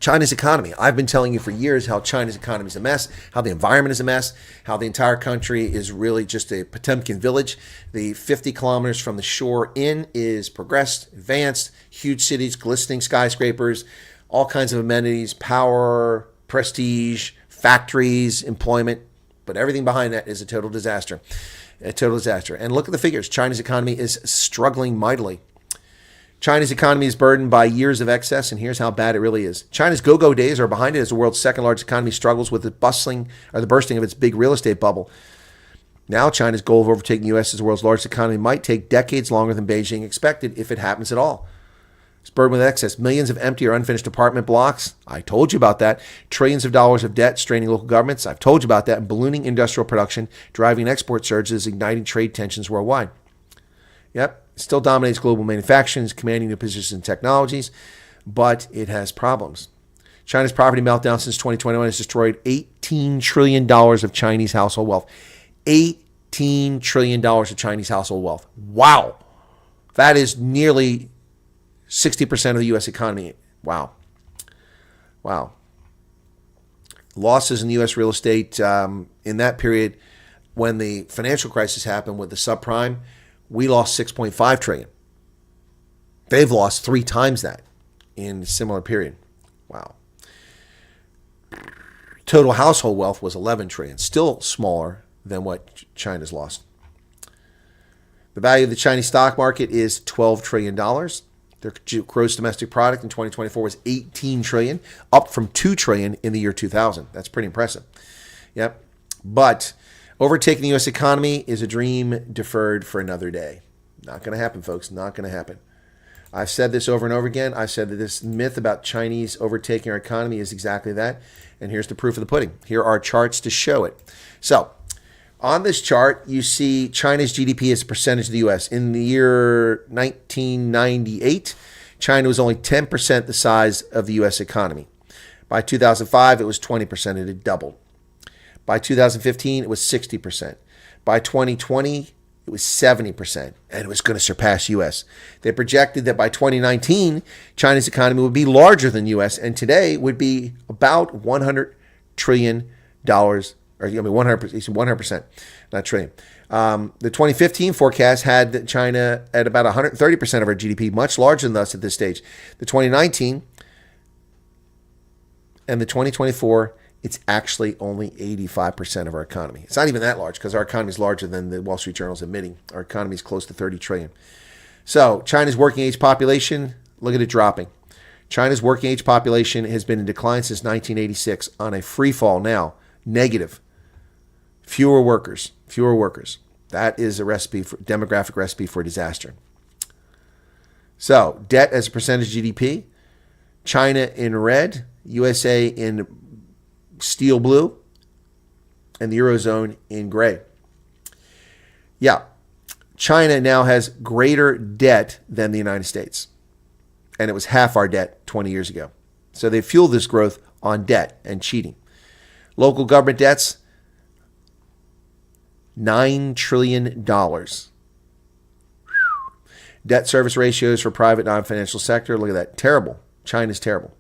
China's economy. I've been telling you for years how China's economy is a mess, how the environment is a mess, how the entire country is really just a Potemkin village. The 50 kilometers from the shore in is progressed, advanced, huge cities, glistening skyscrapers, all kinds of amenities, power, prestige, factories, employment. But everything behind that is a total disaster. A total disaster. And look at the figures. China's economy is struggling mightily. China's economy is burdened by years of excess, and here's how bad it really is. China's go-go days are behind it as the world's second largest economy struggles with the bursting of its big real estate bubble. Now, China's goal of overtaking the U.S. as the world's largest economy might take decades longer than Beijing expected, if it happens at all. It's burdened with excess. Millions of empty or unfinished apartment blocks. I told you about that. Trillions of dollars of debt straining local governments. I've told you about that. And ballooning industrial production, driving export surges, igniting trade tensions worldwide. Yep. Still dominates global manufacturing, is commanding new positions in technologies, but it has problems. China's property meltdown since 2021 has destroyed $18 trillion of Chinese household wealth. $18 trillion of Chinese household wealth. Wow. That is nearly 60% of the U.S. economy. Wow. Wow. Losses in U.S. real estate in that period when the financial crisis happened with the subprime, we lost $6.5 trillion. They've lost 3 times that in a similar period. Wow. Total household wealth was $11 trillion, still smaller than what China's lost. The value of the Chinese stock market is $12 trillion. Their gross domestic product in 2024 was $18 trillion, up from $2 trillion in the year 2000. That's pretty impressive. Yep. But overtaking the U.S. economy is a dream deferred for another day. Not going to happen, folks. Not going to happen. I've said this over and over again. I've said that this myth about Chinese overtaking our economy is exactly that. And here's the proof of the pudding. Here are charts to show it. So on this chart, you see China's GDP as a percentage of the U.S. In the year 1998, China was only 10% the size of the U.S. economy. By 2005, it was 20%. It had doubled. By 2015, it was 60%. By 2020, it was 70%, and it was going to surpass U.S. They projected that by 2019, China's economy would be larger than U.S., and today would be about $100 trillion, or 100%, not trillion. The 2015 forecast had China at about 130% of our GDP, much larger than us at this stage. The 2019 and the 2024, it's actually only 85% of our economy. It's not even that large because our economy is larger than the Wall Street Journal is admitting. Our economy is close to 30 trillion. So China's working age population, look at it dropping. China's working age population has been in decline since 1986 on a free fall now, negative. Fewer workers. That is a demographic recipe for disaster. So debt as a percentage of GDP, China in red, USA in steel blue, and the Eurozone in gray. Yeah, China now has greater debt than the United States. And it was half our debt 20 years ago. So they fueled this growth on debt and cheating. Local government debts, $9 trillion. Debt service ratios for private non-financial sector, look at that. Terrible. China's terrible.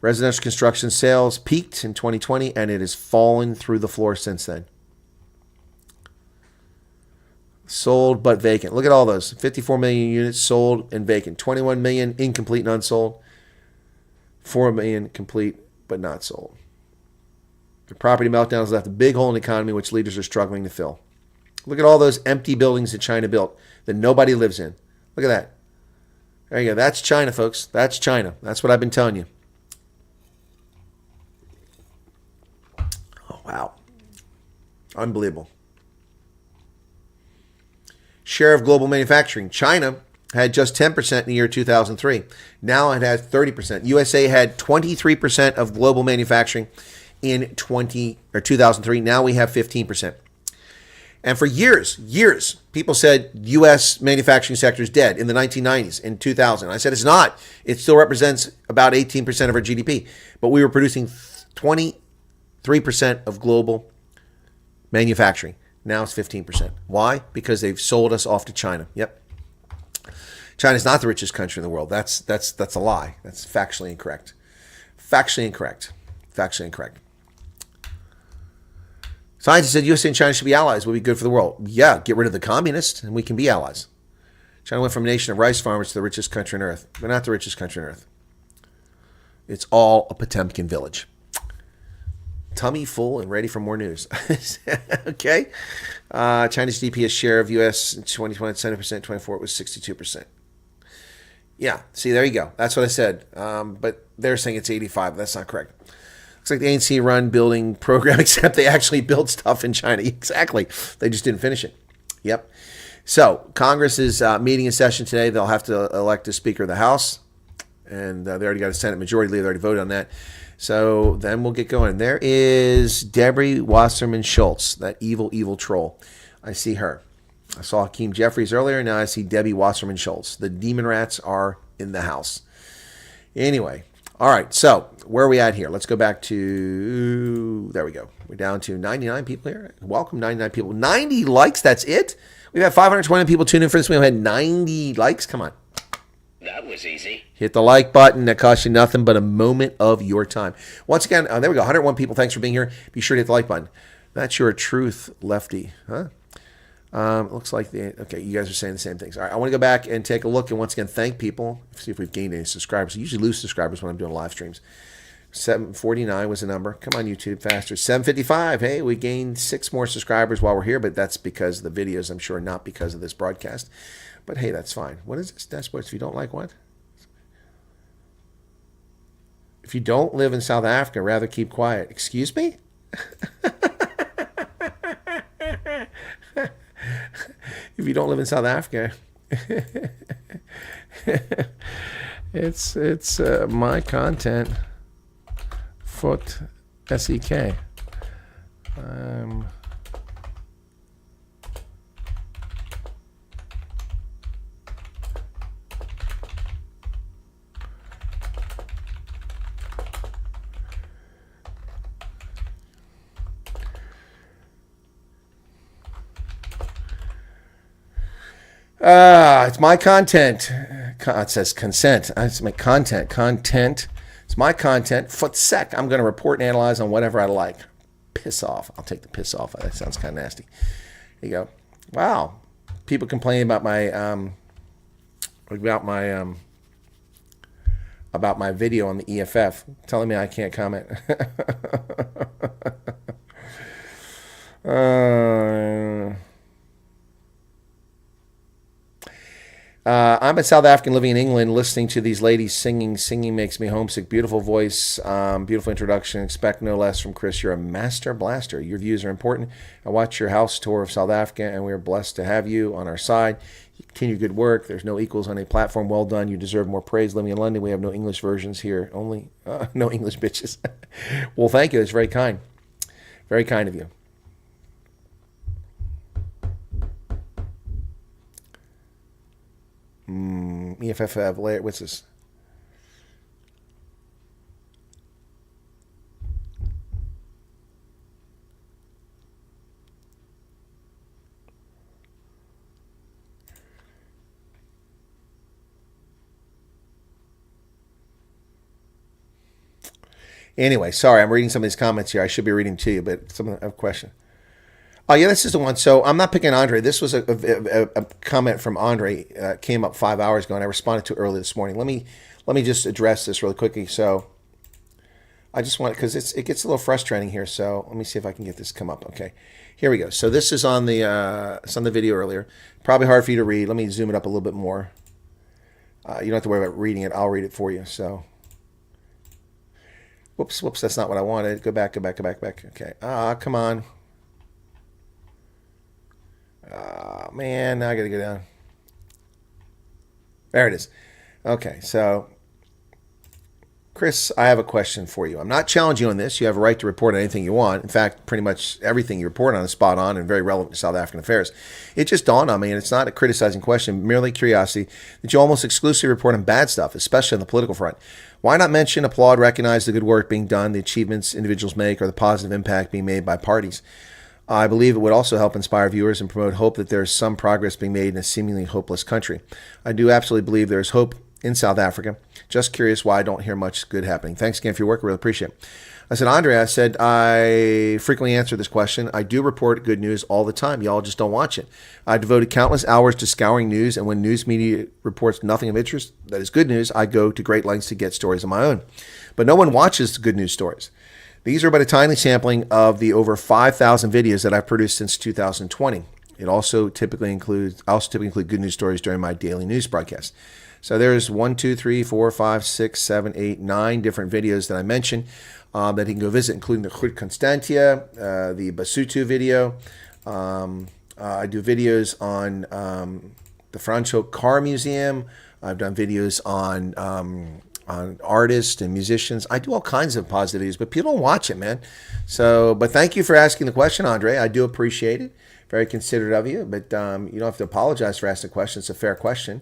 Residential construction sales peaked in 2020, and it has fallen through the floor since then. Sold but vacant. Look at all those. 54 million units sold and vacant. 21 million incomplete and unsold. 4 million complete but not sold. The property meltdown has left a big hole in the economy, which leaders are struggling to fill. Look at all those empty buildings that China built that nobody lives in. Look at that. There you go. That's China, folks. That's China. That's what I've been telling you. Oh, wow. Unbelievable. Share of global manufacturing. China had just 10% in the year 2003. Now it has 30%. USA had 23% of global manufacturing in 2003. Now we have 15%. And for years, people said U.S. manufacturing sector is dead in the 1990s, in 2000. I said it's not. It still represents about 18% of our GDP. But we were producing 23% of global manufacturing. Now it's 15%. Why? Because they've sold us off to China. Yep. China's not the richest country in the world. That's a lie. That's factually incorrect. Factually incorrect. Scientists said USA and China should be allies. Would be good for the world. Yeah, get rid of the communists and we can be allies. China went from a nation of rice farmers to the richest country on earth. They're not the richest country on earth. It's all a Potemkin village. Tummy full and ready for more news. Okay. China's GDP share of U.S. in 2020, 70%, 24, it was 62%. Yeah, see, there you go. That's what I said. But they're saying it's 85. That's not correct. Looks like the ANC run building program, except they actually build stuff in China. Exactly. They just didn't finish it. Yep. So Congress is meeting in session today. They'll have to elect a Speaker of the House. And they already got a Senate majority leader. They already voted on that. So then we'll get going. There is Debbie Wasserman Schultz, that evil, evil troll. I see her. I saw Hakeem Jeffries earlier. Now I see Debbie Wasserman Schultz. The demon rats are in the house. Anyway. All right, so where are we at here? Let's go back to, there we go. We're down to 99 people here. Welcome, 99 people. 90 likes, that's it? We've had 520 people tune in for this. We've had 90 likes. Come on. That was easy. Hit the like button. That costs you nothing but a moment of your time. Once again, there we go. 101 people. Thanks for being here. Be sure to hit the like button. That's your truth, lefty. Huh? Looks like okay, you guys are saying the same things. All right, I want to go back and take a look and once again thank people. See if we've gained any subscribers. I usually lose subscribers when I'm doing live streams. 749 was the number. Come on, YouTube, faster. 755. Hey, we gained 6 more subscribers while we're here, but that's because of the videos, I'm sure, not because of this broadcast. But hey, that's fine. What is this? Dashboard? If you don't like what? If you don't live in South Africa, rather keep quiet. Excuse me? If you don't live in South Africa, it's my content foot SEK. It's my content. It says consent. It's my content. Content. It's my content. Footsec. I'm going to report and analyze on whatever I like. Piss off. I'll take the piss off. That sounds kind of nasty. There you go. Wow. People complaining about my video on the EFF, telling me I can't comment. I'm a South African living in England, listening to these ladies singing. Singing makes me homesick. Beautiful voice, beautiful introduction. Expect no less from Chris. You're a master blaster. Your views are important. I watched your house tour of South Africa, and we are blessed to have you on our side. You continue good work. There's no equals on a platform. Well done. You deserve more praise. Living in London, we have no English versions here. Only no English bitches. Well, thank you. It's very kind. Very kind of you. EFF, what's this? Anyway, sorry, I'm reading some of these comments here. I should be reading to you, but some of them have a question. Oh, yeah, this is the one. So I'm not picking Andre. This was a comment from Andre. Came up 5 hours ago, and I responded to it early this morning. Let me just address this really quickly. So I just want, because it gets a little frustrating here. So let me see if I can get this to come up. Okay, here we go. So this is on the video earlier. Probably hard for you to read. Let me zoom it up a little bit more. You don't have to worry about reading it. I'll read it for you. So, whoops, that's not what I wanted. Go back. Okay. Come on. Man, now I got to go down. There it is. Okay, so Chris, I have a question for you. I'm not challenging you on this. You have a right to report on anything you want. In fact, pretty much everything you report on is spot on and very relevant to South African affairs. It just dawned on me, and it's not a criticizing question, merely curiosity, that you almost exclusively report on bad stuff, especially on the political front. Why not mention, applaud, recognize the good work being done, the achievements individuals make, or the positive impact being made by parties? I believe it would also help inspire viewers and promote hope that there is some progress being made in a seemingly hopeless country. I do absolutely believe there is hope in South Africa. Just curious why I don't hear much good happening. Thanks again for your work. I really appreciate it. I said, Andre, I frequently answer this question. I do report good news all the time. Y'all just don't watch it. I devoted countless hours to scouring news, and when news media reports nothing of interest that is good news, I go to great lengths to get stories of my own. But no one watches the good news stories. These are but a tiny sampling of the over 5,000 videos that I've produced since 2020. I also typically include good news stories during my daily news broadcast. So there's 1, 2, 3, 4, 5, 6, 7, 8, 9 different videos that I mentioned that you can go visit, including the Groot Constantia, the Basutu video. I do videos on the Franco Car Museum. I've done videos on artists and musicians. I do all kinds of positive videos, but people don't watch it, man. So, but thank you for asking the question, Andre. I do appreciate it. Very considerate of you, but you don't have to apologize for asking the question. It's a fair question.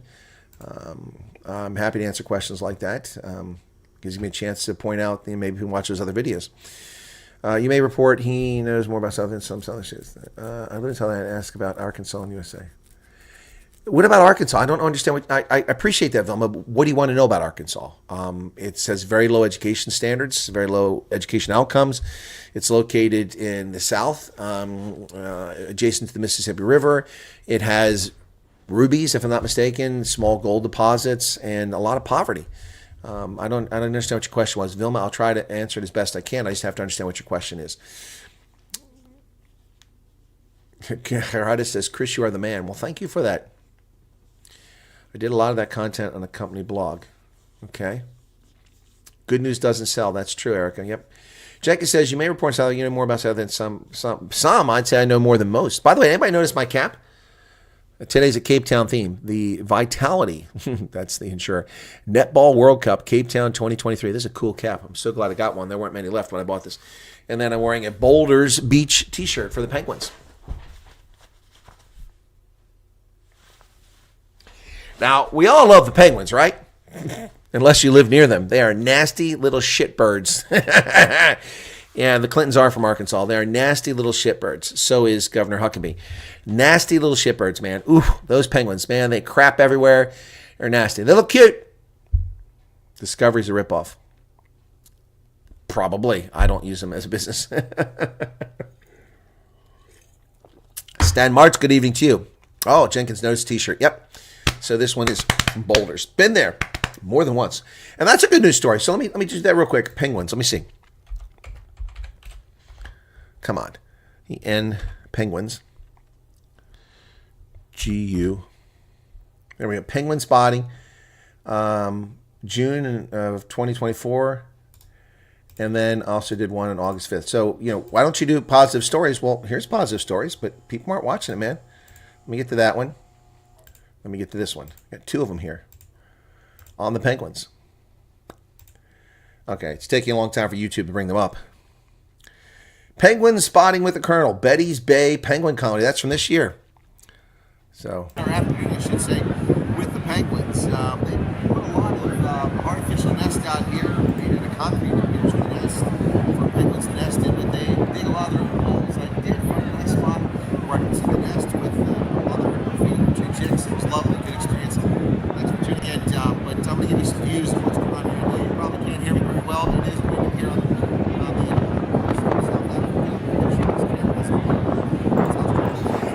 I'm happy to answer questions like that. Gives me a chance to point out maybe who watches those other videos. You may report he knows more about South than some other shit. I live in South and ask about Arkansas and USA. What about Arkansas? I don't understand. I appreciate that, Vilma. But what do you want to know about Arkansas? It says very low education standards, very low education outcomes. It's located in the south, adjacent to the Mississippi River. It has rubies, if I'm not mistaken, small gold deposits, and a lot of poverty. I don't understand what your question was, Vilma. I'll try to answer it as best I can. I just have to understand what your question is. Gerardo says, Chris, you are the man. Well, thank you for that. I did a lot of that content on the company blog. Okay. Good news doesn't sell. That's true, Erica. Yep. Jackie says, you may report South, you know more about South than some. I'd say I know more than most. By the way, anybody notice my cap? Today's a Cape Town theme. The Vitality, that's the insurer. Netball World Cup, Cape Town 2023. This is a cool cap. I'm so glad I got one. There weren't many left when I bought this. And then I'm wearing a Boulders Beach t-shirt for the Penguins. Now, we all love the Penguins, right? Unless you live near them. They are nasty little shitbirds. Yeah, the Clintons are from Arkansas. They are nasty little shitbirds. So is Governor Huckabee. Nasty little shitbirds, man. Ooh, those Penguins, man. They crap everywhere. They're nasty. They look cute. Discovery's a ripoff. Probably. I don't use them as a business. Stan March, good evening to you. Oh, Jenkins Notes t-shirt. Yep. So this one is from Boulders. Been there more than once. And that's a good news story. So let me do that real quick. Penguins. Let me see. Come on. N Penguins. GU. There we go. Penguin spotting. June of 2024. And then also did one on August 5th. So, why don't you do positive stories? Well, here's positive stories, but people aren't watching it, man. Let me get to that one. Let me get to this one. Got two of them here on the Penguins. Okay, it's taking a long time for YouTube to bring them up. Penguins spotting with the Colonel. Betty's Bay Penguin Colony. That's from this year. So, or afternoon, I should say, with the Penguins. They put a lot of artificial nests out here, made it a concrete between the nest for penguins to nest in, but they dig a lot of their own holes. I did find a nice spot where I could see the nest with other feeding two chicks. It was lovely, good experience. That's what you get. But I'm going to give you some views of what's going on here. I know you probably can't hear me very well, but it is what you can hear on the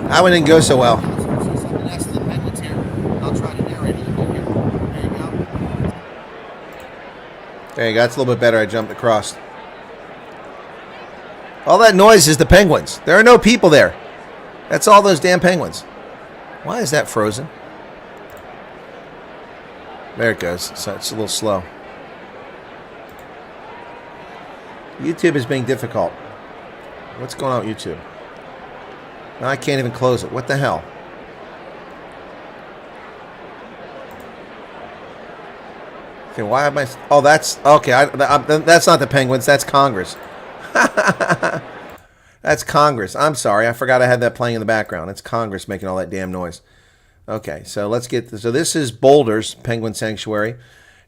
that one didn't go so well. There you go. It's a little bit better. I jumped across. All that noise is the penguins. There are no people there. That's all those damn penguins. Why is that frozen? There it goes. So it's a little slow. YouTube is being difficult. What's going on with YouTube? Now I can't even close it. What the hell? Okay, why am I... Oh, that's... Okay, that's not the Penguins. That's Congress. That's Congress. I'm sorry. I forgot I had that playing in the background. It's Congress making all that damn noise. Okay, so let's get... So this is Boulder's Penguin Sanctuary.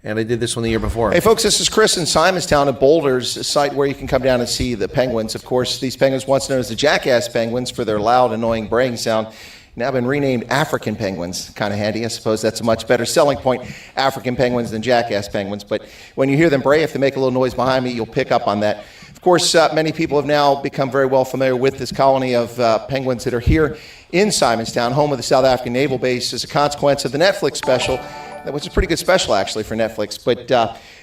And I did this one the year before. Hey, folks, this is Chris in Simonstown at Boulder's, a site where you can come down and see the penguins. Of course, these penguins, once known as the jackass penguins for their loud, annoying braying sound, now been renamed African penguins. Kind of handy. I suppose that's a much better selling point, African penguins than jackass penguins. But when you hear them bray, if they make a little noise behind me, you'll pick up on that. Of course, many people have now become very well familiar with this colony of penguins that are here in Simonstown, home of the South African Naval Base, as a consequence of the Netflix special, which is a pretty good special, actually, for Netflix. But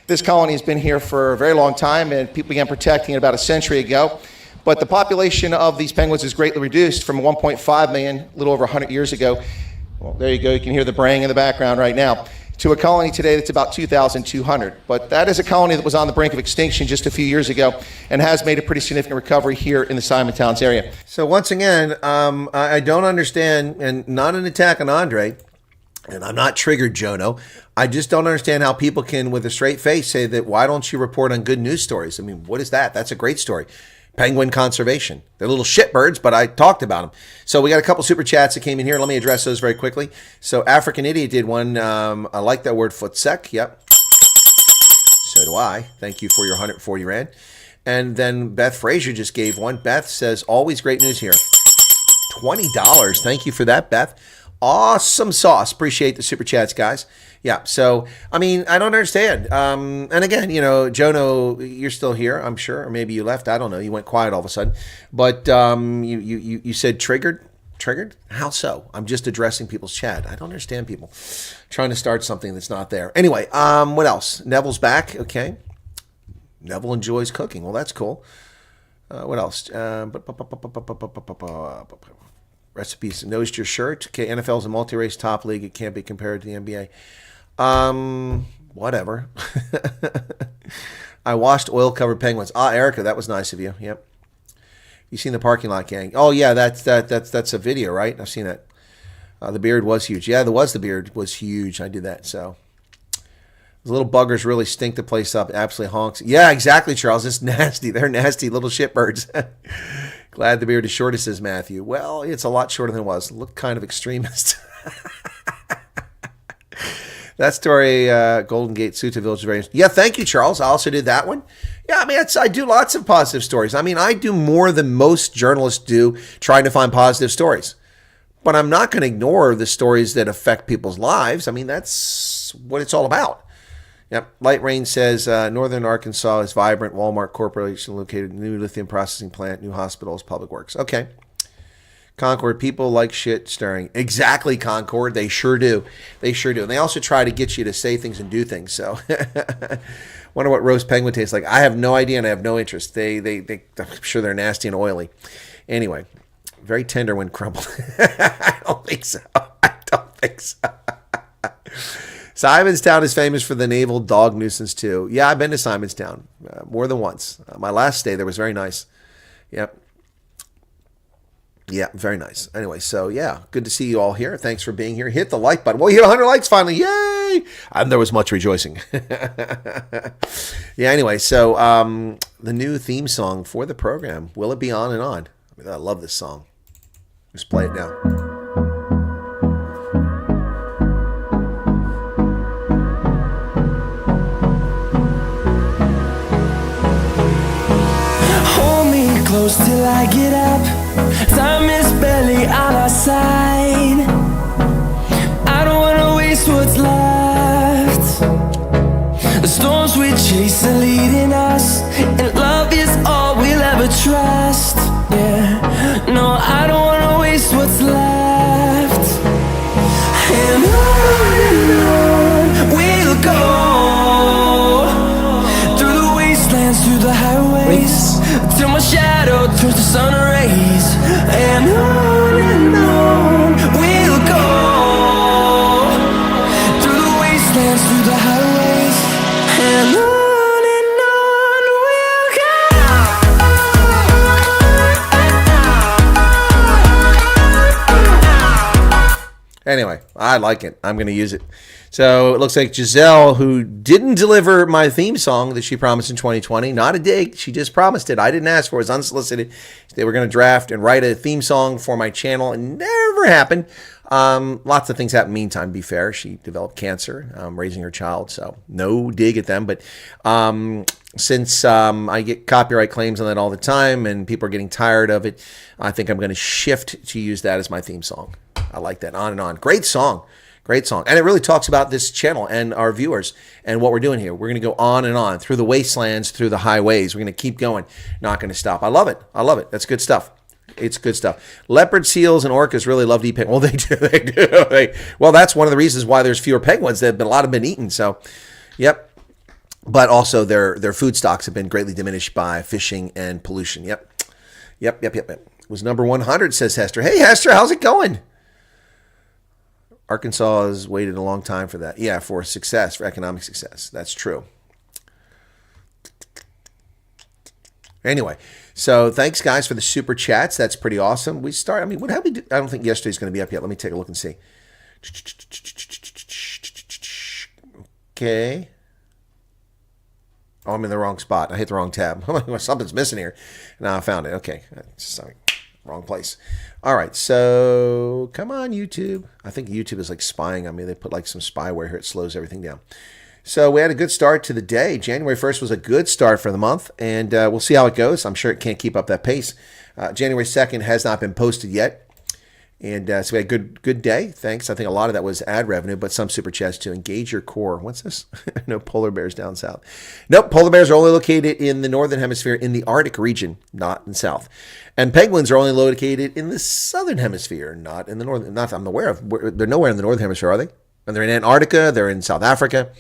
this colony has been here for a very long time, and people began protecting it about a century ago. But the population of these penguins is greatly reduced from 1.5 million, a little over 100 years ago. Well, there you go. You can hear the braying in the background right now. To a colony today that's about 2,200. But that is a colony that was on the brink of extinction just a few years ago and has made a pretty significant recovery here in the Simontowns area. So once again, I don't understand, and not an attack on Andre, and I'm not triggered, Jono. I just don't understand how people can, with a straight face, say that, why don't you report on good news stories? I mean, what is that? That's a great story. Penguin conservation. They're little shitbirds, but I talked about them. So we got a couple super chats that came in here. Let me address those very quickly. So African Idiot did one. I like that word, footsec. Yep. So do I. Thank you for your 140 Rand. And then Beth Frazier just gave one. Beth says, always great news here. $20. Thank you for that, Beth. Awesome sauce. Appreciate the super chats, guys. Yeah, so, I mean, I don't understand. And again, you know, Jono, you're still here, I'm sure. Or maybe you left. I don't know. You went quiet all of a sudden. But you said triggered? Triggered? How so? I'm just addressing people's chat. I don't understand people trying to start something that's not there. Anyway, what else? Neville's back. Okay. Neville enjoys cooking. Well, that's cool. What else? Recipes. Noticed your shirt. Okay, NFL's a multi-race top league. It can't be compared to the NBA. Whatever. I washed oil-covered penguins. Erica, that was nice of you. Yep. You seen the parking lot gang? Oh yeah, that's a video, right? I've seen that. The beard was huge. Yeah, the beard was huge. I did that. So those little buggers really stink the place up. Absolutely honks. Yeah, exactly, Charles. It's nasty. They're nasty little shitbirds. Glad the beard is short, says Matthew. Well, it's a lot shorter than it was. Look kind of extremist. That story, Golden Gate, Suta Village, is very interesting. Yeah, thank you, Charles. I also did that one. Yeah, I mean, I do lots of positive stories. I mean, I do more than most journalists do trying to find positive stories. But I'm not going to ignore the stories that affect people's lives. I mean, that's what it's all about. Yep. Light Rain says, Northern Arkansas is vibrant. Walmart Corporation located new lithium processing plant, new hospitals, public works. Okay. Concord, people like shit stirring. Exactly, Concord. They sure do. They sure do. And they also try to get you to say things and do things. So, wonder what roast penguin tastes like. I have no idea and I have no interest. I'm sure they're nasty and oily. Anyway, very tender when crumbled. I don't think so. Simonstown is famous for the naval dog nuisance too. Yeah, I've been to Simonstown more than once. My last stay there was very nice. Yep. Yeah, very nice. Anyway, so yeah, good to see you all here. Thanks for being here. Hit the like button. Well, you hit 100 likes finally. Yay! And there was much rejoicing. Yeah, anyway, so the new theme song for the program, Will It Be On and On? I mean, I love this song. Let's play it now. Close till I get up. Time is barely on our side. I don't wanna waste what's left. The storms we chase are leading us, and love is all we'll ever trust. Yeah, no, I don't wanna waste what's left. And on we'll go, through the wastelands, through the highways, till my shadow turns to sun rays. And Anyway, I like it. I'm going to use it. So it looks like Giselle, who didn't deliver my theme song that she promised in 2020, not a dig. She just promised it. I didn't ask for it. It was unsolicited. They were going to draft and write a theme song for my channel. It never happened. Lots of things happened in the meantime, to be fair. She developed cancer, raising her child. So no dig at them. But since I get copyright claims on that all the time and people are getting tired of it, I think I'm going to shift to use that as my theme song. I like that. On and on. Great song. Great song. And it really talks about this channel and our viewers and what we're doing here. We're going to go on and on through the wastelands, through the highways. We're going to keep going. Not going to stop. I love it. I love it. That's good stuff. It's good stuff. Leopard seals and orcas really love to eat penguins. Well, they do. They do. Well, that's one of the reasons why there's fewer penguins. A lot have been eaten. So, yep. But also their food stocks have been greatly diminished by fishing and pollution. Yep. It was number 100, says Hester. Hey, Hester, how's it going? Arkansas has waited a long time for that. Yeah, for success, for economic success. That's true. Anyway, so thanks, guys, for the super chats. That's pretty awesome. We start. I mean, what have we do? I don't think yesterday's going to be up yet. Let me take a look and see. Okay. Oh, I'm in the wrong spot. I hit the wrong tab. Something's missing here. Now I found it. Okay. Sorry. Wrong place. All right. So come on, YouTube. I think YouTube is like spying on me. They put like some spyware here. It slows everything down. So we had a good start to the day. January 1st was a good start for the month, and we'll see how it goes. I'm sure it can't keep up that pace. January 2nd has not been posted yet. And so we had a good day. Thanks. I think a lot of that was ad revenue, but some super chats to engage your core. What's this? No polar bears down south. Nope. Polar bears are only located in the northern hemisphere in the Arctic region, not in south. And penguins are only located in the southern hemisphere, not in the northern. Not I'm aware of. They're nowhere in the northern hemisphere, are they? And they're in Antarctica. They're in South Africa.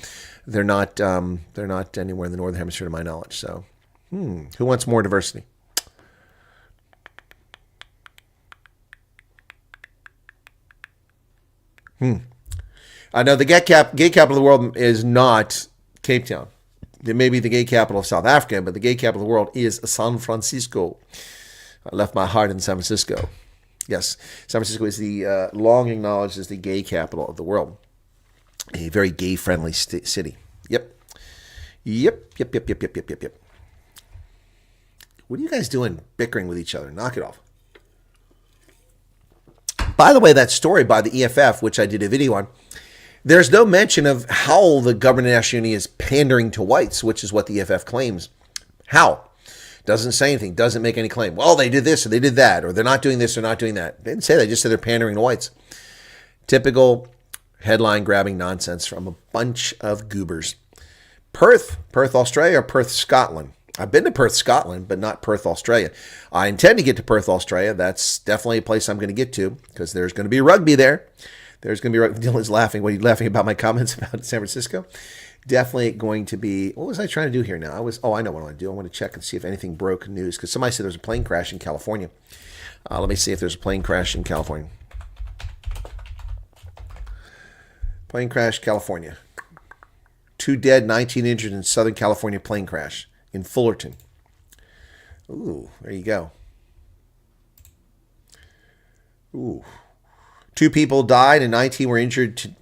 They're not. They're not anywhere in the northern hemisphere, to my knowledge. So, who wants more diversity? I know the gay capital of the world is not Cape Town. It may be the gay capital of South Africa, but the gay capital of the world is San Francisco. I left my heart in San Francisco. Yes, San Francisco is the long acknowledged as the gay capital of the world. A very gay-friendly city. Yep. What are you guys doing bickering with each other? Knock it off. By the way, that story by the EFF, which I did a video on, there's no mention of how the government of national unity is pandering to whites, which is what the EFF claims. How? Doesn't say anything. Doesn't make any claim. Well, they did this or they did that, or they're not doing this or not doing that. They didn't say that. They just said they're pandering to whites. Typical headline-grabbing nonsense from a bunch of goobers. Perth, Australia, or Perth, Scotland? I've been to Perth, Scotland, but not Perth, Australia. I intend to get to Perth, Australia. That's definitely a place I'm going to get to because there's going to be rugby there. There's going to be rugby. Dylan's laughing. What are you laughing about my comments about San Francisco? Definitely going to be. What was I trying to do here now? I know what I want to do. I want to check and see if anything broke news because somebody said there was a plane crash in California. Let me see if there's a plane crash in California. Plane crash, California. 2 dead, 19 injured in Southern California plane crash. In Fullerton. Ooh, there you go. Ooh. 2 people died and 19 were injured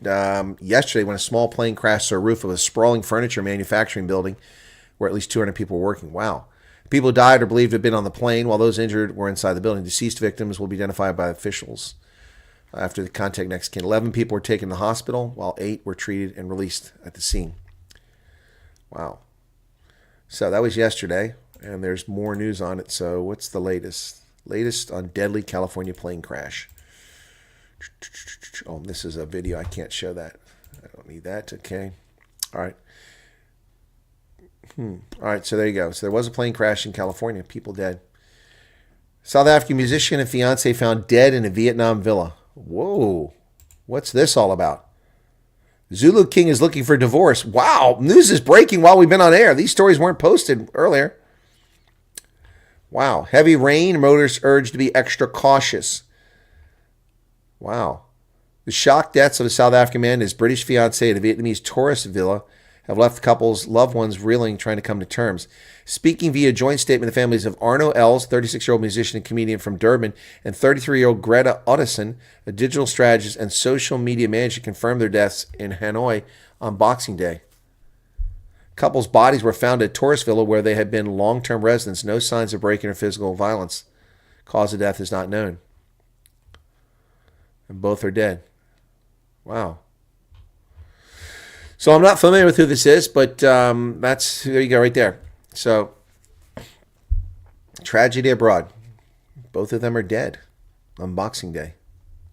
yesterday when a small plane crashed to a roof of a sprawling furniture manufacturing building where at least 200 people were working. Wow. People died or believed to have been on the plane while those injured were inside the building. Deceased victims will be identified by officials after the contact next kin. 11 people were taken to the hospital while 8 were treated and released at the scene. Wow. So that was yesterday, and there's more news on it. So what's the latest? Latest on deadly California plane crash. Oh, this is a video. I can't show that. I don't need that. Okay. All right. All right, so there you go. So there was a plane crash in California. People dead. South African musician and fiance found dead in a Vietnam villa. Whoa. What's this all about? Zulu King is looking for divorce. Wow, news is breaking while we've been on air. These stories weren't posted earlier. Wow, heavy rain, motorists urged to be extra cautious. Wow. The shock deaths of a South African man and his British fiancée at a Vietnamese tourist villa have left the couple's loved ones reeling, trying to come to terms. Speaking via joint statement, the families of Arno Els, 36-year-old musician and comedian from Durban, and 33-year-old Greta Ottesen, a digital strategist and social media manager, confirmed their deaths in Hanoi on Boxing Day. Couple's bodies were found at tourist villa where they had been long-term residents. No signs of breaking or physical violence. Cause of death is not known. And both are dead. Wow. So I'm not familiar with who this is, but there you go right there. So, tragedy abroad. Both of them are dead on Boxing Day.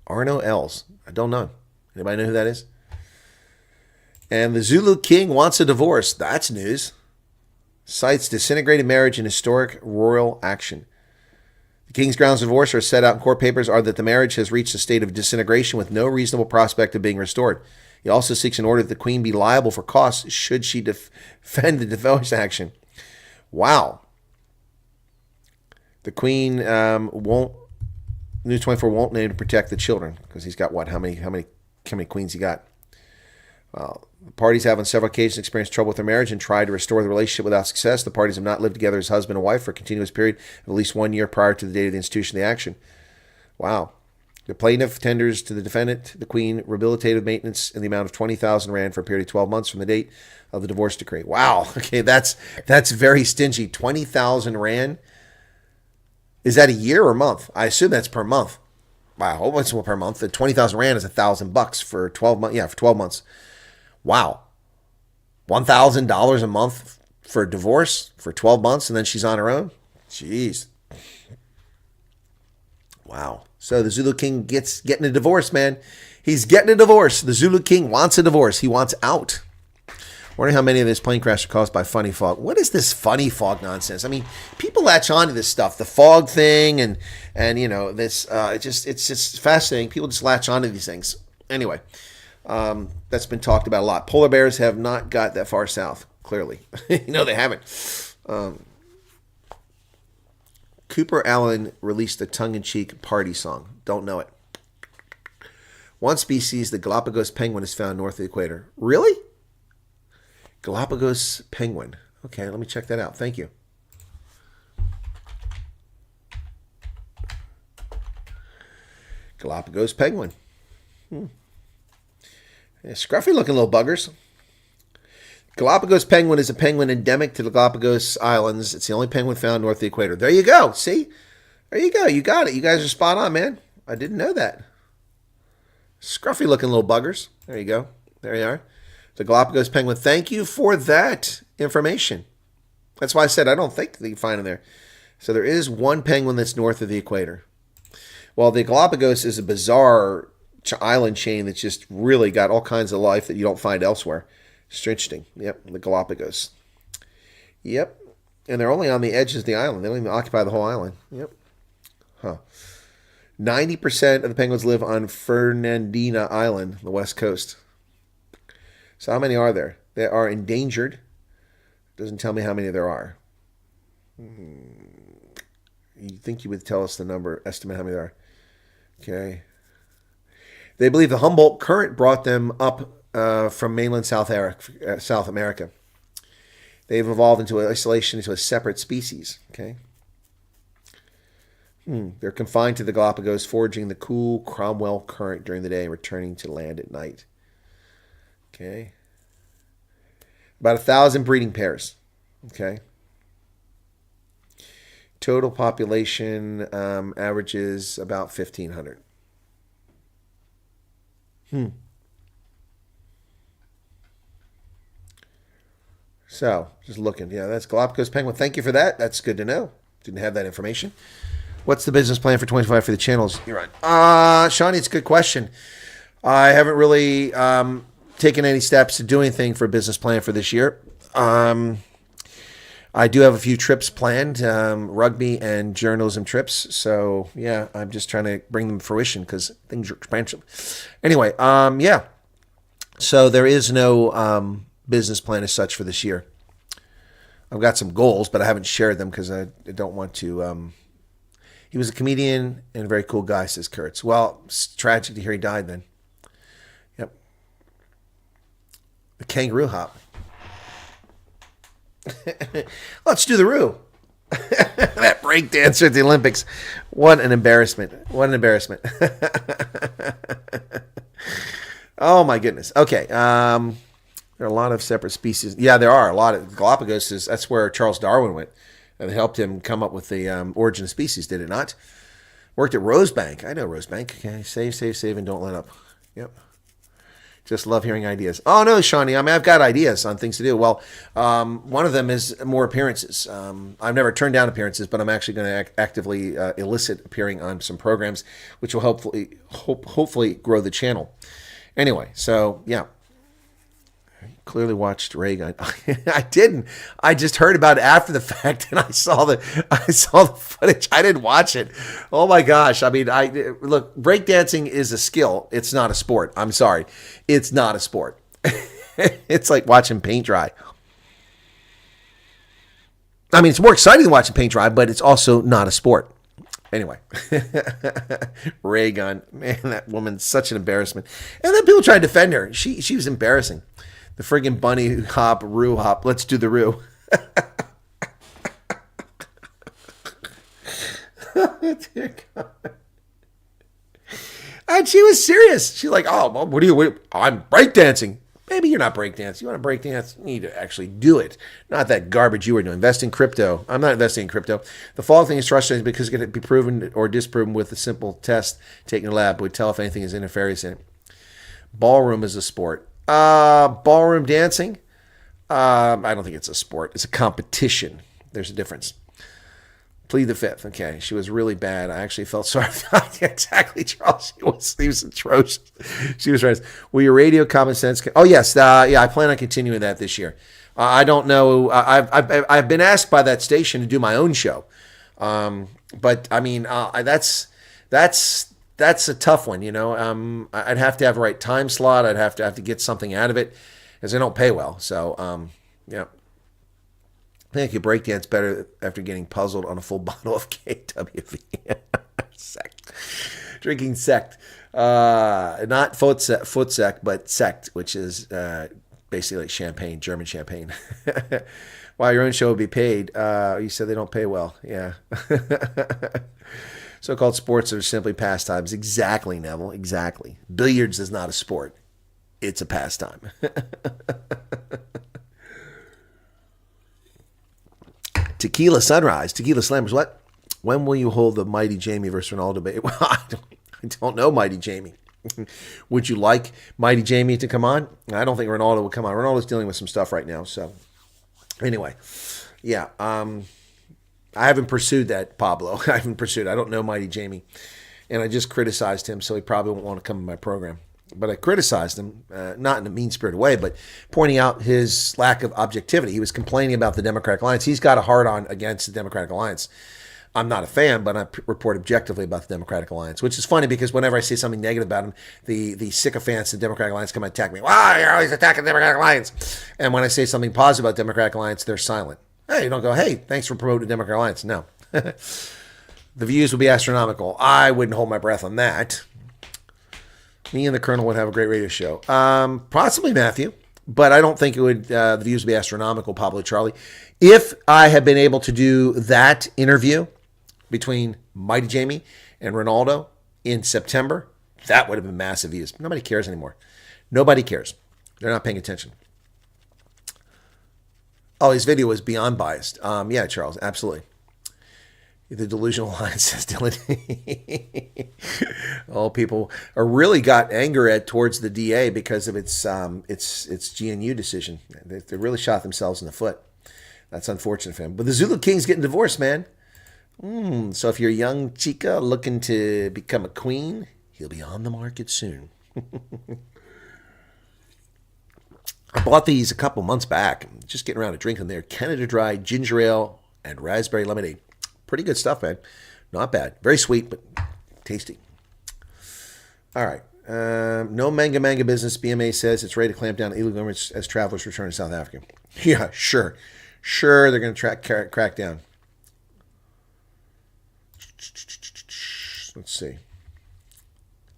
Arno Els. I don't know. Anybody know who that is? And the Zulu king wants a divorce. That's news. Cites disintegrated marriage and historic royal action. The king's grounds of divorce are set out in court papers are that the marriage has reached a state of disintegration with no reasonable prospect of being restored. He also seeks an order that the queen be liable for costs should she defend the divorce action. Wow. The queen News 24 won't name to protect the children because he's got what? How many queens he got? Well, the parties have on several occasions experienced trouble with their marriage and tried to restore the relationship without success. The parties have not lived together as husband and wife for a continuous period of at least 1 year prior to the date of the institution of the action. Wow. The plaintiff tenders to the defendant, the queen, rehabilitative maintenance in the amount of 20,000 rand for a period of 12 months from the date of the divorce decree. Wow. Okay, that's very stingy. 20,000 rand. Is that a year or a month? I assume that's per month. Wow, what's per month? The 20,000 rand is $1,000 for 12 months. Yeah, for 12 months. Wow. $1,000 a month for a divorce for 12 months and then she's on her own? Jeez. Wow. So the Zulu king getting a divorce, man. He's getting a divorce. The Zulu king wants a divorce. He wants out. Wondering how many of this plane crash are caused by funny fog. What is this funny fog nonsense? I mean, people latch on to this stuff, the fog thing, and you know this. It's just fascinating. People just latch on to these things. Anyway, that's been talked about a lot. Polar bears have not got that far south. Clearly, no, they haven't. Cooper Allen released a tongue-in-cheek party song. Don't know it. One species, the Galapagos penguin, is found north of the equator. Really? Galapagos penguin. Okay, let me check that out. Thank you. Galapagos penguin. Yeah, scruffy looking little buggers. Galapagos penguin is a penguin endemic to the Galapagos Islands. It's the only penguin found north of the equator. There you go. See? There you go. You got it. You guys are spot on, man. I didn't know that. Scruffy looking little buggers. There you go. There you are. The Galapagos penguin. Thank you for that information. That's why I said I don't think that you can find them there. So there is one penguin that's north of the equator. Well, the Galapagos is a bizarre island chain that's just really got all kinds of life that you don't find elsewhere. It's interesting. Yep, the Galapagos. Yep. And they're only on the edges of the island. They don't even occupy the whole island. Yep. Huh. 90% of the penguins live on Fernandina Island, the west coast. So how many are there? They are endangered. Doesn't tell me how many there are. You'd think you would tell us the number, estimate how many there are. Okay. They believe the Humboldt Current brought them up from mainland South America. They've evolved into isolation into a separate species. Okay. They're confined to the Galapagos, foraging the cool Cromwell Current during the day and returning to land at night. Okay. About 1,000 breeding pairs. Okay. Total population averages about 1,500. So, just looking. Yeah, that's Galapagos penguin. Thank you for that. That's good to know. Didn't have that information. What's the business plan for 25 for the channels? You're on. Shawnee, it's a good question. I haven't really taken any steps to do anything for a business plan for this year. I do have a few trips planned, rugby and journalism trips. So, yeah, I'm just trying to bring them to fruition because things are expensive. Anyway, yeah. So there is no business plan as such for this year. I've got some goals, but I haven't shared them because I don't want to. He was a comedian and a very cool guy, says Kurtz. Well, it's tragic to hear he died then. Yep. The kangaroo hop. Let's do the Roo. That break dancer at the Olympics. What an embarrassment. What an embarrassment. Oh, my goodness. Okay. There are a lot of separate species. Yeah, there are a lot of. Galapagos that's where Charles Darwin went. And helped him come up with the origin of species, did it not? Worked at Rosebank. I know Rosebank. Okay, save, and don't let up. Yep. Just love hearing ideas. Oh, no, Shawnee. I mean, I've got ideas on things to do. Well, one of them is more appearances. I've never turned down appearances, but I'm actually going to actively elicit appearing on some programs, which will hopefully grow the channel. Anyway, so, yeah. Clearly watched Raygun. I didn't. I just heard about it after the fact, and I saw the footage. I didn't watch it. Oh my gosh! I mean, look. Breakdancing is a skill. It's not a sport. I'm sorry. It's not a sport. It's like watching paint dry. I mean, it's more exciting than watching paint dry, but it's also not a sport. Anyway, Raygun. Man, that woman's such an embarrassment. And then people try to defend her. She was embarrassing. The friggin' bunny hop, Roo hop. Let's do the Roo. Dear God. And she was serious. She's like, oh, well, I'm breakdancing. Maybe you're not breakdancing. You want to breakdance? You need to actually do it. Not that garbage you were doing. Invest in crypto. I'm not investing in crypto. The fall thing is frustrating because it can be proven or disproven with a simple test taken in a lab. Would tell if anything is nefarious in it. Ballroom is a sport. Ballroom dancing? I don't think it's a sport. It's a competition. There's a difference. Plead the fifth. Okay, she was really bad. I actually felt sorry. Exactly, Charles. She was atrocious. She was right. Will your radio common sense? Oh yes, yeah. I plan on continuing that this year. I don't know. I've been asked by that station to do my own show, but I mean that's a tough one, you know. I'd have to have the right time slot. I'd have to get something out of it, as they don't pay well. So, yeah. I think I could breakdance better after getting puzzled on a full bottle of KWV. Sect. Drinking sect. Not foot sect, but sect, which is basically like champagne, German champagne. While your own show would be paid, you said they don't pay well. Yeah. So-called sports are simply pastimes. Exactly, Neville. Exactly. Billiards is not a sport. It's a pastime. Tequila Sunrise. Tequila Slammers. What? When will you hold the Mighty Jamie versus Ronaldo debate? Well, I don't know Mighty Jamie. Would you like Mighty Jamie to come on? I don't think Ronaldo would come on. Ronaldo's dealing with some stuff right now. So, anyway. Yeah. I haven't pursued that, Pablo. I don't know Mighty Jamie. And I just criticized him, so he probably won't want to come to my program. But I criticized him, not in a mean-spirited way, but pointing out his lack of objectivity. He was complaining about the Democratic Alliance. He's got a hard-on against the Democratic Alliance. I'm not a fan, but I report objectively about the Democratic Alliance, which is funny because whenever I say something negative about him, the sycophants of the Democratic Alliance come and attack me. Wow, you're always attacking the Democratic Alliance. And when I say something positive about the Democratic Alliance, they're silent. Hey, you don't go, hey, thanks for promoting the Democratic Alliance. No. The views will be astronomical. I wouldn't hold my breath on that. Me and the Colonel would have a great radio show. Possibly Matthew, but I don't think it would. The views would be astronomical, Pablo Charlie. If I had been able to do that interview between Mighty Jamie and Ronaldo in September, that would have been massive views. Nobody cares anymore. Nobody cares. They're not paying attention. Oh, his video was beyond biased. Yeah, Charles, absolutely. The delusional line says Dylan. Oh, people are really got anger towards the DA because of its GNU decision. They really shot themselves in the foot. That's unfortunate for him. But the Zulu King's getting divorced, man. So if you're a young chica looking to become a queen, he'll be on the market soon. I bought these a couple months back. I'm just getting around to drinking them. They're Canada Dry ginger ale and raspberry lemonade. Pretty good stuff, man. Not bad. Very sweet, but tasty. All right. No manga business. BMA says it's ready to clamp down illegal immigrants as travelers return to South Africa. Yeah, sure. Sure, they're going to crack down. Let's see.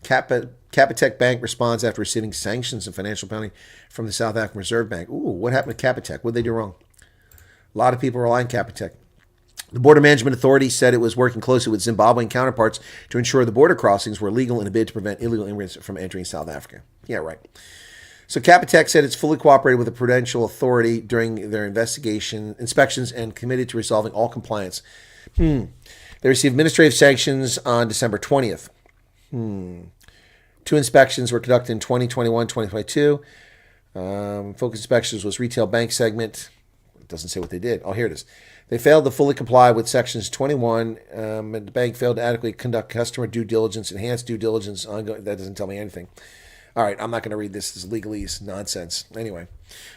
Capitec Bank responds after receiving sanctions and financial penalty from the South African Reserve Bank. Ooh, what happened to Capitec? What did they do wrong? A lot of people rely on Capitec. The Border Management Authority said it was working closely with Zimbabwean counterparts to ensure the border crossings were legal in a bid to prevent illegal immigrants from entering South Africa. Yeah, right. So Capitec said it's fully cooperated with the Prudential Authority during their inspections and committed to resolving all compliance. They received administrative sanctions on December 20th. 2 inspections were conducted in 2021, 2022. Focus inspections was retail bank segment. It doesn't say what they did. Oh, here it is. They failed to fully comply with sections 21. And the bank failed to adequately conduct customer due diligence, enhanced due diligence. Ongoing. That doesn't tell me anything. All right, I'm not going to read this. This is legalese nonsense. Anyway.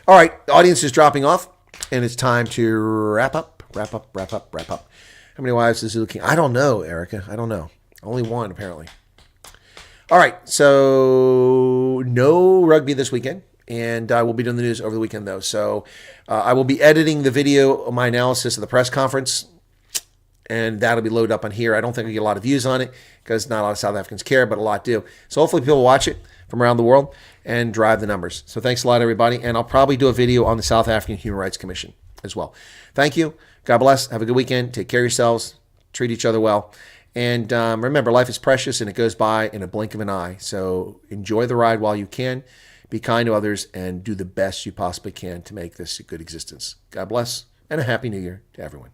All right, the audience is dropping off, and it's time to wrap up. How many wives does Zulu King? I don't know, Erica. I don't know. Only one, apparently. All right, so no rugby this weekend, and I will be doing the news over the weekend, though. So I will be editing the video of my analysis of the press conference, and that'll be loaded up on here. I don't think I get a lot of views on it because not a lot of South Africans care, but a lot do. So hopefully people watch it from around the world and drive the numbers. So thanks a lot, everybody, and I'll probably do a video on the South African Human Rights Commission as well. Thank you. God bless. Have a good weekend. Take care of yourselves. Treat each other well. And remember, life is precious and it goes by in a blink of an eye. So enjoy the ride while you can. Be kind to others and do the best you possibly can to make this a good existence. God bless and a Happy New Year to everyone.